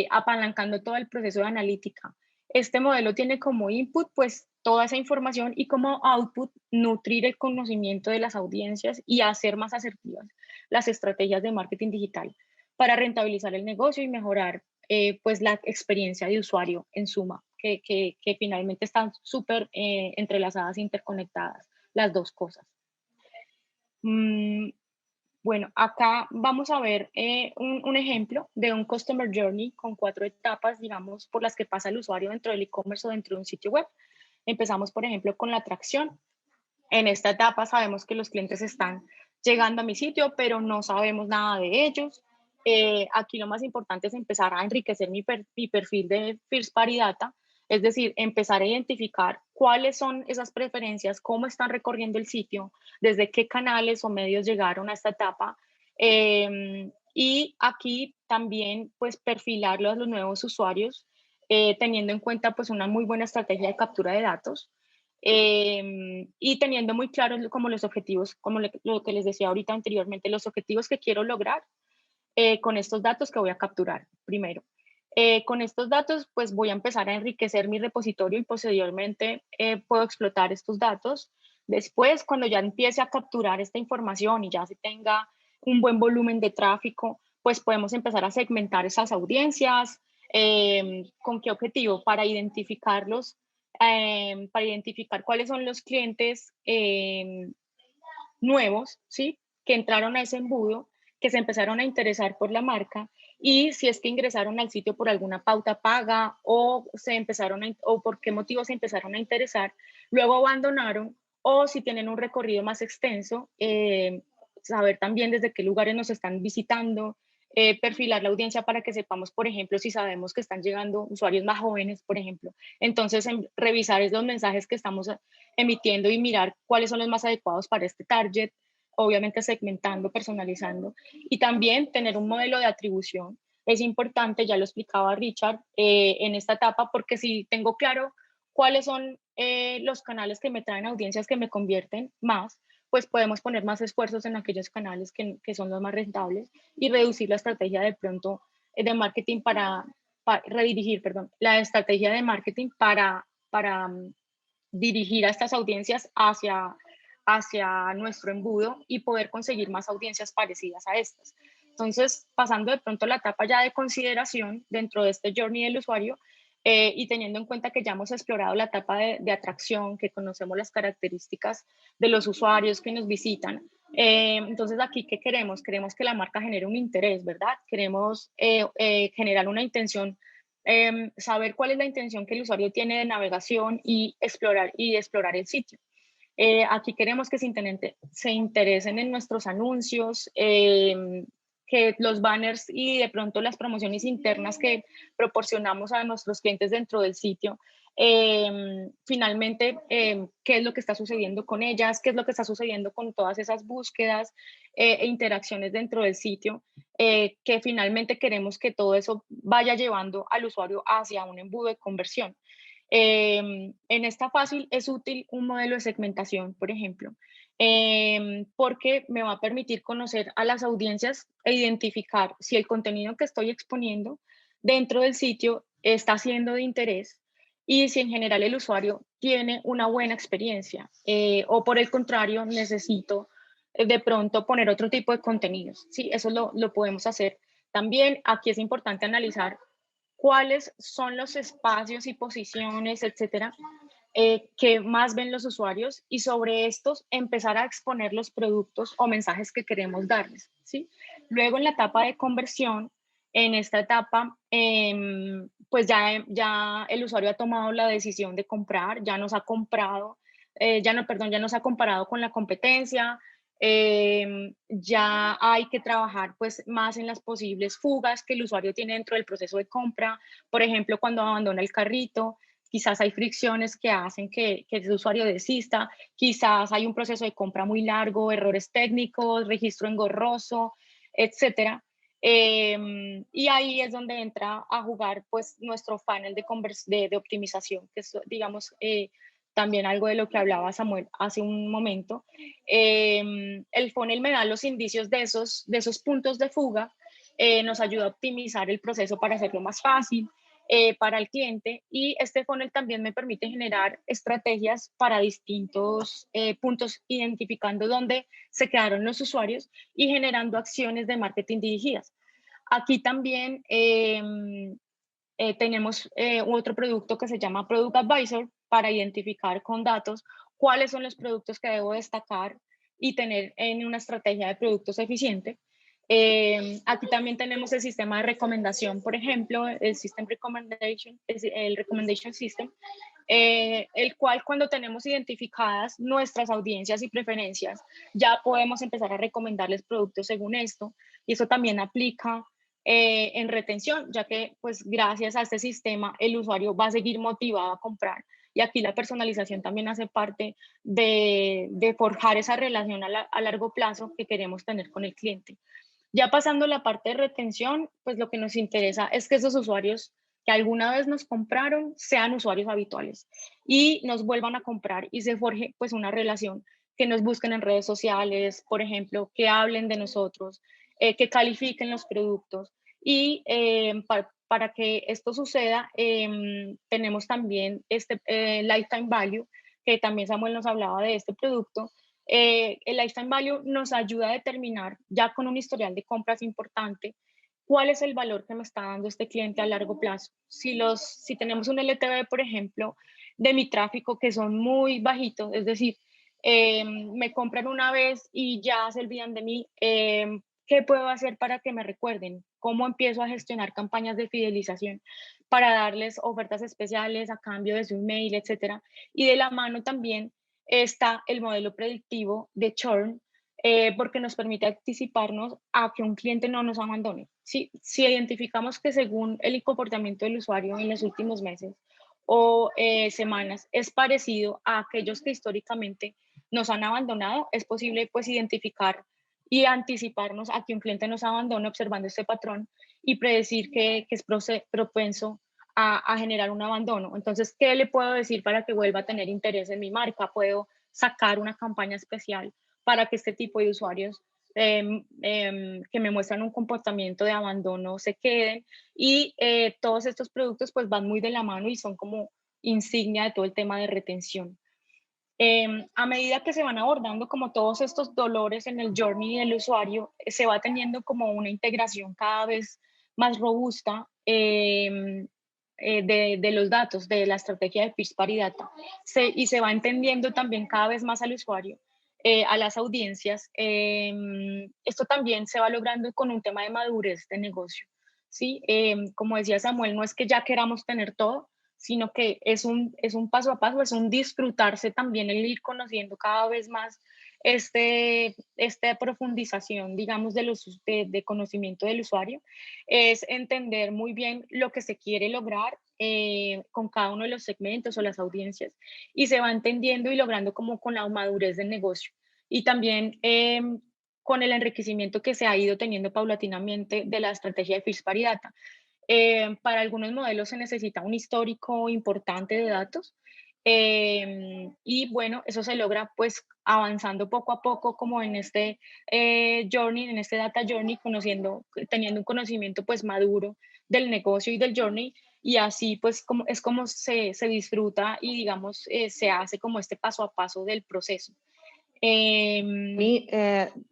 apalancando todo el proceso de analítica. Este modelo tiene como input pues toda esa información y como output nutrir el conocimiento de las audiencias y hacer más asertivas las estrategias de marketing digital para rentabilizar el negocio y mejorar pues la experiencia de usuario en suma, que finalmente están súper entrelazadas e interconectadas las dos cosas. Bueno, acá vamos a ver un ejemplo de un Customer Journey con 4 etapas, digamos, por las que pasa el usuario dentro del e-commerce o dentro de un sitio web. Empezamos, por ejemplo, con la atracción. En esta etapa sabemos que los clientes están llegando a mi sitio, pero no sabemos nada de ellos. Aquí lo más importante es empezar a enriquecer mi perfil de First Party Data, es decir, empezar a identificar cuáles son esas preferencias, cómo están recorriendo el sitio, desde qué canales o medios llegaron a esta etapa. Y aquí también pues perfilarlo a los nuevos usuarios, teniendo en cuenta pues una muy buena estrategia de captura de datos. Y teniendo muy claros como los objetivos, como lo que les decía ahorita anteriormente, los objetivos que quiero lograr con estos datos que voy a capturar primero. Con estos datos, pues voy a empezar a enriquecer mi repositorio y posteriormente puedo explotar estos datos. Después, cuando ya empiece a capturar esta información y ya se tenga un buen volumen de tráfico, pues podemos empezar a segmentar esas audiencias. ¿Con qué objetivo? Para identificarlos, para identificar cuáles son los clientes nuevos, ¿sí? Que entraron a ese embudo, que se empezaron a interesar por la marca y si es que ingresaron al sitio por alguna pauta paga o o por qué motivo se empezaron a interesar, luego abandonaron o si tienen un recorrido más extenso, saber también desde qué lugares nos están visitando, perfilar la audiencia para que sepamos, por ejemplo, si sabemos que están llegando usuarios más jóvenes, por ejemplo. Entonces, revisar los mensajes que estamos emitiendo y mirar cuáles son los más adecuados para este target, obviamente segmentando, personalizando y también tener un modelo de atribución. Es importante, ya lo explicaba Richard, en esta etapa, porque si tengo claro cuáles son los canales que me traen audiencias que me convierten más, pues podemos poner más esfuerzos en aquellos canales que son los más rentables y reducir la estrategia de pronto de marketing para redirigir, perdón, la estrategia de marketing para dirigir a estas audiencias hacia nuestro embudo y poder conseguir más audiencias parecidas a estas. Entonces, pasando de pronto a la etapa ya de consideración dentro de este journey del usuario y teniendo en cuenta que ya hemos explorado la etapa de atracción, que conocemos las características de los usuarios que nos visitan. Entonces, aquí, ¿qué queremos? Queremos que la marca genere un interés, ¿verdad? Queremos generar una intención, saber cuál es la intención que el usuario tiene de navegación y explorar el sitio. Aquí queremos que se interesen en nuestros anuncios, que los banners y de pronto las promociones internas que proporcionamos a nuestros clientes dentro del sitio, finalmente, qué es lo que está sucediendo con ellas, qué es lo que está sucediendo con todas esas búsquedas e interacciones dentro del sitio, que finalmente queremos que todo eso vaya llevando al usuario hacia un embudo de conversión. En esta fácil es útil un modelo de segmentación, por ejemplo, porque me va a permitir conocer a las audiencias e identificar si el contenido que estoy exponiendo dentro del sitio está siendo de interés y si en general el usuario tiene una buena experiencia, o por el contrario necesito de pronto poner otro tipo de contenidos. Sí, eso lo podemos hacer. También aquí es importante analizar cuáles son los espacios y posiciones, etcétera, que más ven los usuarios, y sobre estos empezar a exponer los productos o mensajes que queremos darles, ¿sí? Luego, en la etapa de conversión, en esta etapa, pues ya el usuario ha tomado la decisión de comprar, ya nos ha comprado, ya nos ha comparado con la competencia, ya hay que trabajar pues más en las posibles fugas que el usuario tiene dentro del proceso de compra. Por ejemplo, cuando abandona el carrito, quizás hay fricciones que hacen que el usuario desista, quizás hay un proceso de compra muy largo, errores técnicos, registro engorroso, etcétera. Y ahí es donde entra a jugar pues nuestro funnel de optimización, que es, digamos, también algo de lo que hablaba Samuel hace un momento. El funnel me da los indicios de esos puntos de fuga, nos ayuda a optimizar el proceso para hacerlo más fácil para el cliente, y este funnel también me permite generar estrategias para distintos puntos, identificando dónde se quedaron los usuarios y generando acciones de marketing dirigidas. Aquí también tenemos otro producto que se llama Product Advisor para identificar con datos cuáles son los productos que debo destacar y tener en una estrategia de productos eficiente. Aquí también tenemos el sistema de recomendación, por ejemplo, el Recommendation System, el cual, cuando tenemos identificadas nuestras audiencias y preferencias, ya podemos empezar a recomendarles productos según esto, y eso también aplica en retención, ya que pues gracias a este sistema el usuario va a seguir motivado a comprar, y aquí la personalización también hace parte de forjar esa relación a largo plazo que queremos tener con el cliente. Ya pasando la parte de retención, pues lo que nos interesa es que esos usuarios que alguna vez nos compraron sean usuarios habituales y nos vuelvan a comprar, y se forje pues una relación, que nos busquen en redes sociales, por ejemplo, que hablen de nosotros, que califiquen los productos. Y para que esto suceda, tenemos también este Lifetime Value, que también Samuel nos hablaba de este producto. El Lifetime Value nos ayuda a determinar, ya con un historial de compras importante, cuál es el valor que me está dando este cliente a largo plazo. Si tenemos un LTV, por ejemplo, de mi tráfico, que son muy bajitos, es decir, me compran una vez y ya se olvidan de mí, ¿qué puedo hacer para que me recuerden? ¿Cómo empiezo a gestionar campañas de fidelización para darles ofertas especiales a cambio de su email, etcétera? Y de la mano también está el modelo predictivo de churn, porque nos permite anticiparnos a que un cliente no nos abandone. Si identificamos que, según el comportamiento del usuario en los últimos meses o semanas, es parecido a aquellos que históricamente nos han abandonado, es posible pues identificar y anticiparnos a que un cliente nos abandone observando este patrón, y predecir que es propenso a generar un abandono. Entonces, ¿qué le puedo decir para que vuelva a tener interés en mi marca? Puedo sacar una campaña especial para que este tipo de usuarios que me muestran un comportamiento de abandono se queden, y todos estos productos pues van muy de la mano y son como insignia de todo el tema de retención. A medida que se van abordando como todos estos dolores en el journey del usuario, se va teniendo como una integración cada vez más robusta de los datos, de la estrategia de First Party Data, y se va entendiendo también cada vez más al usuario, a las audiencias. Esto también se va logrando con un tema de madurez de negocio, ¿sí? Como decía Samuel, no es que ya queramos tener todo, sino que es un paso a paso, es un disfrutarse también, el ir conociendo cada vez más esta profundización, digamos, de conocimiento del usuario, es entender muy bien lo que se quiere lograr con cada uno de los segmentos o las audiencias, y se va entendiendo y logrando como con la madurez del negocio. Y también con el enriquecimiento que se ha ido teniendo paulatinamente de la estrategia de First Party Data. Para algunos modelos se necesita un histórico importante de datos, y bueno, eso se logra pues avanzando poco a poco como en este journey, en este data journey, teniendo un conocimiento pues maduro del negocio y del journey, y así pues es como se disfruta y digamos se hace como este paso a paso del proceso. Te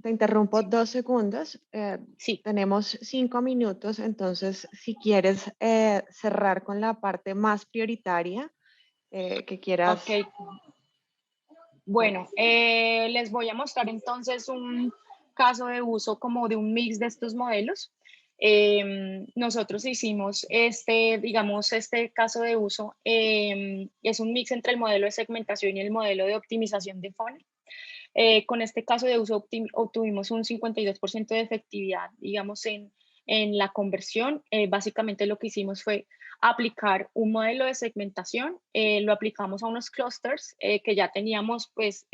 interrumpo 2 segundos. Sí. Tenemos 5 minutos, entonces si quieres cerrar con la parte más prioritaria que quieras. Ok. Bueno, les voy a mostrar entonces un caso de uso como de un mix de estos modelos. Nosotros hicimos digamos, este caso de uso, es un mix entre el modelo de segmentación y el modelo de optimización de funnel. Con este caso de uso obtuvimos un 52% de efectividad, digamos, en la conversión. Básicamente lo que hicimos fue aplicar un modelo de segmentación, lo aplicamos a unos clusters que ya teníamos, pues,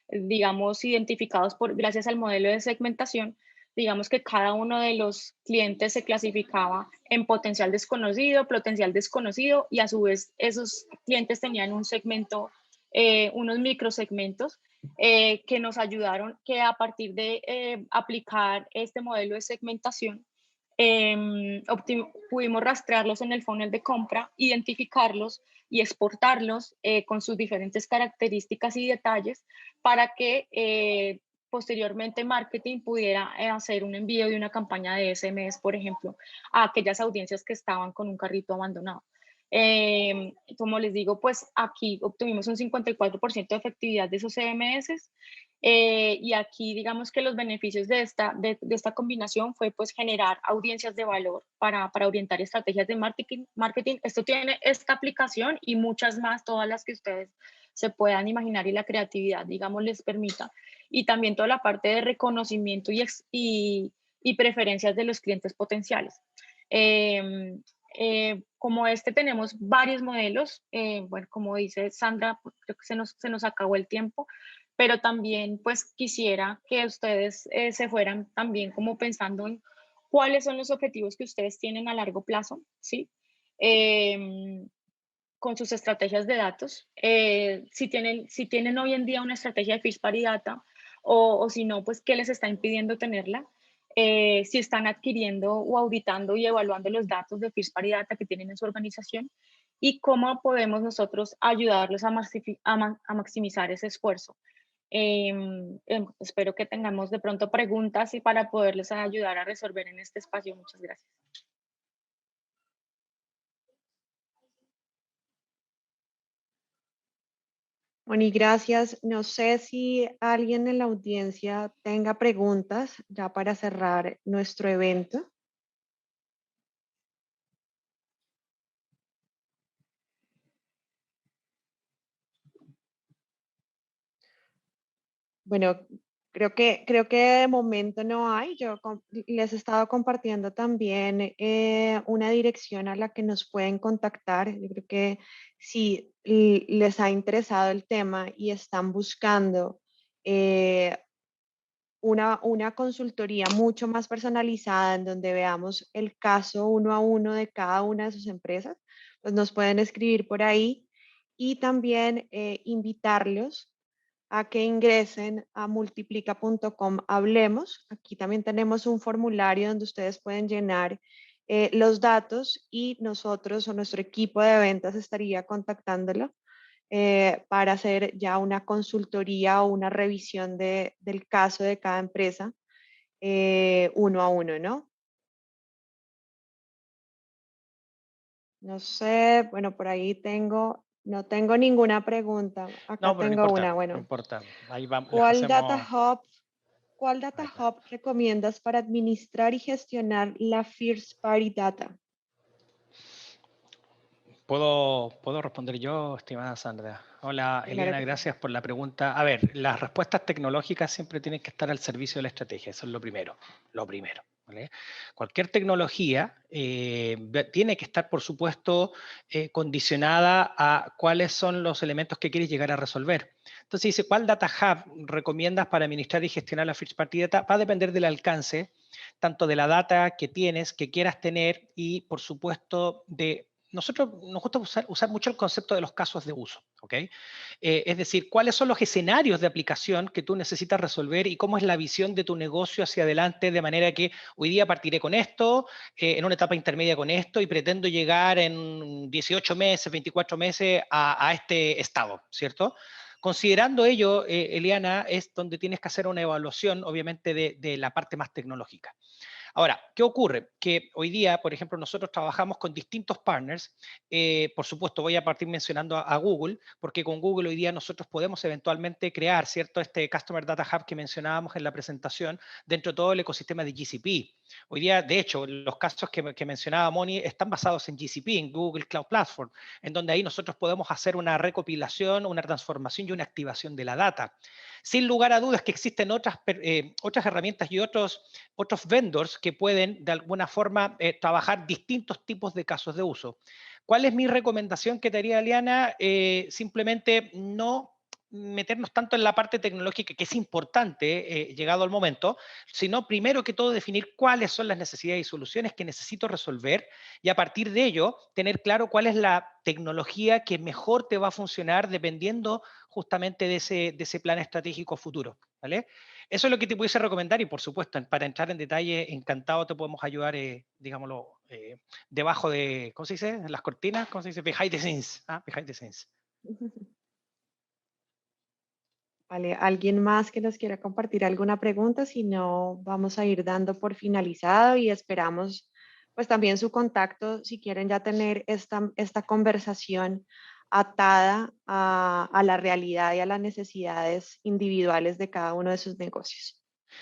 digamos, identificados gracias al modelo de segmentación. Digamos que cada uno de los clientes se clasificaba en potencial desconocido, y a su vez esos clientes tenían un segmento, unos microsegmentos que nos ayudaron, que a partir de aplicar este modelo de segmentación, pudimos rastrearlos en el funnel de compra, identificarlos y exportarlos con sus diferentes características y detalles para que posteriormente marketing pudiera hacer un envío de una campaña de SMS, por ejemplo, a aquellas audiencias que estaban con un carrito abandonado. Como les digo, pues aquí obtuvimos un 54% de efectividad de esos CMS, y aquí digamos que los beneficios de esta combinación fue pues generar audiencias de valor para orientar estrategias de marketing. Esto tiene esta aplicación y muchas más, todas las que ustedes se puedan imaginar y la creatividad, digamos, les permita. Y también toda la parte de reconocimiento y preferencias de los clientes potenciales. Como tenemos varios modelos, bueno, como dice Sandra, creo que se nos acabó el tiempo, pero también pues quisiera que ustedes se fueran también como pensando en cuáles son los objetivos que ustedes tienen a largo plazo, ¿sí? Con sus estrategias de datos, si tienen hoy en día una estrategia de First Party Data, o si no, pues qué les está impidiendo tenerla. Si están adquiriendo o auditando y evaluando los datos de First Party Data que tienen en su organización, y cómo podemos nosotros ayudarlos a maximizar ese esfuerzo. Espero que tengamos de pronto preguntas y para poderles ayudar a resolver en este espacio. Muchas gracias. Moni, gracias. No sé si alguien en la audiencia tenga preguntas ya para cerrar nuestro evento. Bueno, creo que de momento no hay. Yo les he estado compartiendo también una dirección a la que nos pueden contactar. Yo creo que si les ha interesado el tema y están buscando una consultoría mucho más personalizada en donde veamos el caso uno a uno de cada una de sus empresas, pues nos pueden escribir por ahí, y también invitarlos a que ingresen a multiplica.com Hablemos. Aquí también tenemos un formulario donde ustedes pueden llenar los datos, y nosotros o nuestro equipo de ventas estaría contactándolo para hacer ya una consultoría o una revisión del caso de cada empresa uno a uno, ¿no? No sé, bueno, por ahí no tengo ninguna pregunta. Acá No, pero no tengo importa, una, no bueno. importa. Ahí vamos, les ¿Cuál data hacemos. hub, cuál data Ahí está. hub recomiendas para administrar y gestionar la First Party Data? ¿Puedo responder yo, estimada Sandra? Hola, Claro Eliana, que sí. gracias por la pregunta. A ver, las respuestas tecnológicas siempre tienen que estar al servicio de la estrategia, eso es lo primero, ¿vale? Cualquier tecnología tiene que estar, por supuesto, condicionada a cuáles son los elementos que quieres llegar a resolver. Entonces dice, ¿cuál data hub recomiendas para administrar y gestionar la first party data? Va a depender del alcance, tanto de la data que tienes, que quieras tener y, por supuesto, de... Nosotros nos gusta usar mucho el concepto de los casos de uso, ¿ok? Es decir, cuáles son los escenarios de aplicación que tú necesitas resolver y cómo es la visión de tu negocio hacia adelante, de manera que hoy día partiré con esto, en una etapa intermedia con esto y pretendo llegar en 18 meses, 24 meses a este estado, ¿cierto? Considerando ello, Eliana, es donde tienes que hacer una evaluación, obviamente, de la parte más tecnológica. Ahora, ¿qué ocurre? Que hoy día, por ejemplo, nosotros trabajamos con distintos partners. Por supuesto, voy a partir mencionando a Google, porque con Google hoy día nosotros podemos eventualmente crear, ¿cierto? Este Customer Data Hub que mencionábamos en la presentación dentro de todo el ecosistema de GCP. Hoy día, de hecho, los casos que mencionaba Moni están basados en GCP, en Google Cloud Platform, en donde ahí nosotros podemos hacer una recopilación, una transformación y una activación de la data. Sin lugar a dudas que existen otras herramientas y otros vendors que pueden de alguna forma trabajar distintos tipos de casos de uso. ¿Cuál es mi recomendación que te haría, Eliana? Simplemente no meternos tanto en la parte tecnológica, que es importante llegado al momento, sino primero que todo definir cuáles son las necesidades y soluciones que necesito resolver y a partir de ello tener claro cuál es la tecnología que mejor te va a funcionar dependiendo justamente de ese plan estratégico futuro, ¿vale? Eso es lo que te pudiese recomendar y por supuesto, para entrar en detalle, encantado te podemos ayudar, digámoslo, debajo de, ¿cómo se dice? Las cortinas, ¿cómo se dice? Behind the scenes. Behind the scenes. Vale, ¿alguien más que nos quiera compartir alguna pregunta? Si no, vamos a ir dando por finalizado y esperamos pues también su contacto si quieren ya tener esta conversación atada a la realidad y a las necesidades individuales de cada uno de sus negocios.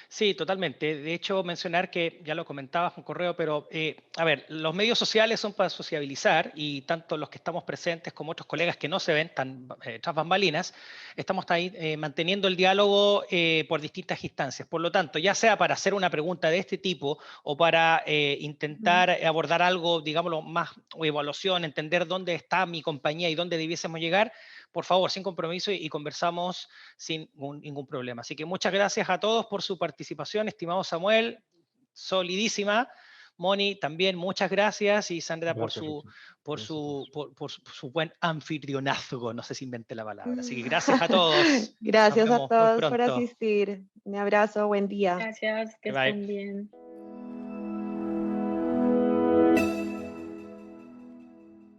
Sí, totalmente. De hecho, mencionar que ya lo comentabas en correo, pero a ver, los medios sociales son para sociabilizar y tanto los que estamos presentes como otros colegas que no se ven tan tras bambalinas, estamos ahí manteniendo el diálogo por distintas instancias. Por lo tanto, ya sea para hacer una pregunta de este tipo o para intentar abordar algo, digámoslo, más o evaluación, entender dónde está mi compañía y dónde debiésemos llegar, por favor, sin compromiso y conversamos sin ningún problema. Así que muchas gracias a todos por su participación, estimado Samuel, solidísima. Moni, también muchas gracias y Sandra Gracias, Richard. por Gracias a todos. por su buen anfitrionazgo, no sé si inventé la palabra. Así que gracias a todos. Nos Gracias a vemos muy todos por pronto. asistir. Un abrazo, buen día. Gracias, que Bye bye. estén bien.